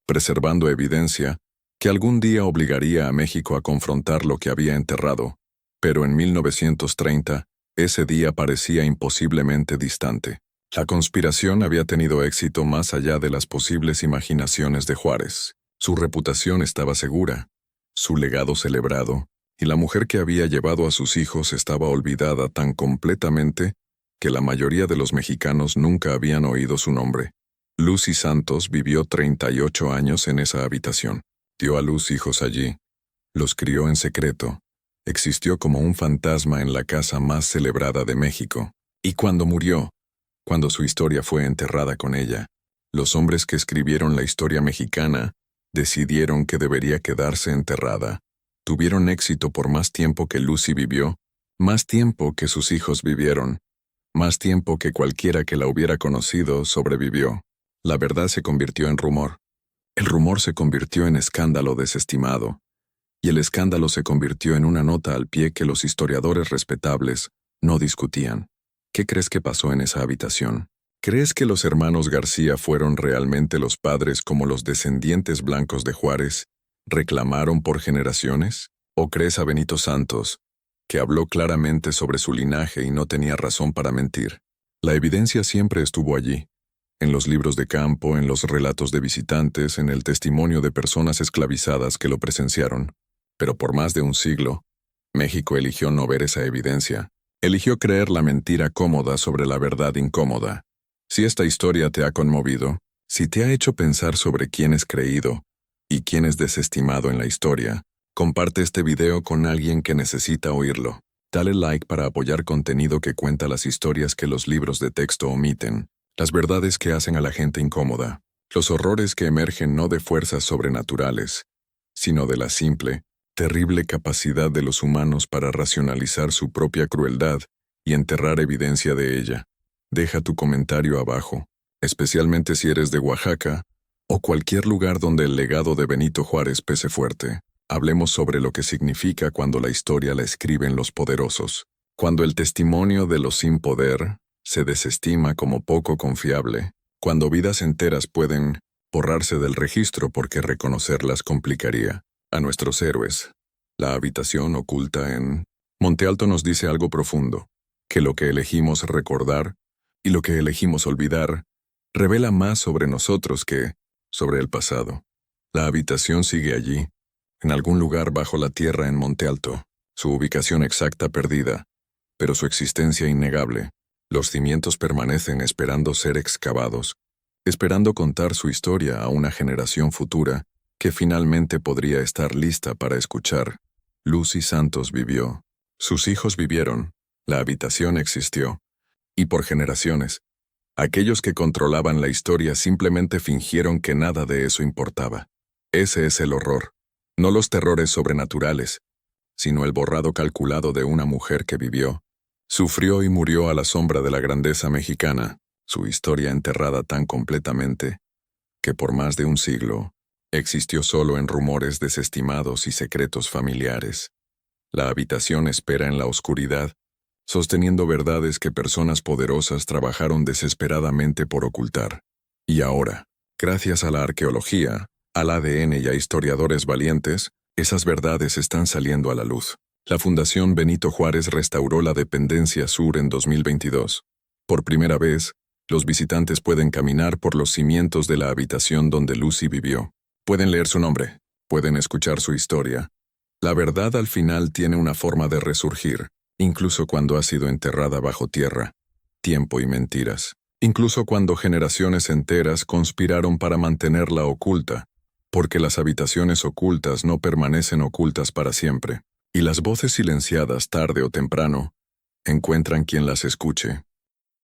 preservando evidencia que algún día obligaría a México a confrontar lo que había enterrado, pero en 1930, ese día parecía imposiblemente distante. La conspiración había tenido éxito más allá de las posibles imaginaciones de Juárez. Su reputación estaba segura, su legado celebrado, y la mujer que había llevado a sus hijos estaba olvidada tan completamente que la mayoría de los mexicanos nunca habían oído su nombre. Lucy Santos vivió 38 años en esa habitación. Dio a luz hijos allí. Los crió en secreto. Existió como un fantasma en la casa más celebrada de México. Y cuando murió, cuando su historia fue enterrada con ella, los hombres que escribieron la historia mexicana decidieron que debería quedarse enterrada. Tuvieron éxito por más tiempo que Lucy vivió, más tiempo que sus hijos vivieron, más tiempo que cualquiera que la hubiera conocido sobrevivió. La verdad se convirtió en rumor. El rumor se convirtió en escándalo desestimado, y el escándalo se convirtió en una nota al pie que los historiadores respetables no discutían. ¿Qué crees que pasó en esa habitación? ¿Crees que los hermanos García fueron realmente los padres como los descendientes blancos de Juárez reclamaron por generaciones? ¿O crees a Benito Santos, que habló claramente sobre su linaje y no tenía razón para mentir? La evidencia siempre estuvo allí, en los libros de campo, en los relatos de visitantes, en el testimonio de personas esclavizadas que lo presenciaron. Pero por más de un siglo, México eligió no ver esa evidencia. Eligió creer la mentira cómoda sobre la verdad incómoda. Si esta historia te ha conmovido, si te ha hecho pensar sobre quién es creído y quién es desestimado en la historia, comparte este video con alguien que necesita oírlo. Dale like para apoyar contenido que cuenta las historias que los libros de texto omiten, las verdades que hacen a la gente incómoda, los horrores que emergen no de fuerzas sobrenaturales, sino de la simple, terrible capacidad de los humanos para racionalizar su propia crueldad y enterrar evidencia de ella. Deja tu comentario abajo, especialmente si eres de Oaxaca o cualquier lugar donde el legado de Benito Juárez pese fuerte. Hablemos sobre lo que significa cuando la historia la escriben los poderosos, cuando el testimonio de los sin poder se desestima como poco confiable, cuando vidas enteras pueden borrarse del registro porque reconocerlas complicaría a nuestros héroes. La habitación oculta en Monte Alto nos dice algo profundo, que lo que elegimos recordar y lo que elegimos olvidar revela más sobre nosotros que sobre el pasado. La habitación sigue allí, en algún lugar bajo la tierra en Monte Alto, su ubicación exacta perdida, pero su existencia innegable. Los cimientos permanecen esperando ser excavados, esperando contar su historia a una generación futura que finalmente podría estar lista para escuchar. Lucy Santos vivió, sus hijos vivieron, la habitación existió, y por generaciones, aquellos que controlaban la historia simplemente fingieron que nada de eso importaba. Ese es el horror, no los terrores sobrenaturales, sino el borrado calculado de una mujer que vivió, sufrió y murió a la sombra de la grandeza mexicana, su historia enterrada tan completamente que por más de un siglo existió solo en rumores desestimados y secretos familiares. La habitación espera en la oscuridad, sosteniendo verdades que personas poderosas trabajaron desesperadamente por ocultar. Y ahora, gracias a la arqueología, al ADN y a historiadores valientes, esas verdades están saliendo a la luz. La Fundación Benito Juárez restauró la dependencia sur en 2022. Por primera vez, los visitantes pueden caminar por los cimientos de la habitación donde Lucy vivió. Pueden leer su nombre, pueden escuchar su historia. La verdad al final tiene una forma de resurgir, incluso cuando ha sido enterrada bajo tierra, tiempo y mentiras. Incluso cuando generaciones enteras conspiraron para mantenerla oculta, porque las habitaciones ocultas no permanecen ocultas para siempre, y las voces silenciadas tarde o temprano encuentran quien las escuche.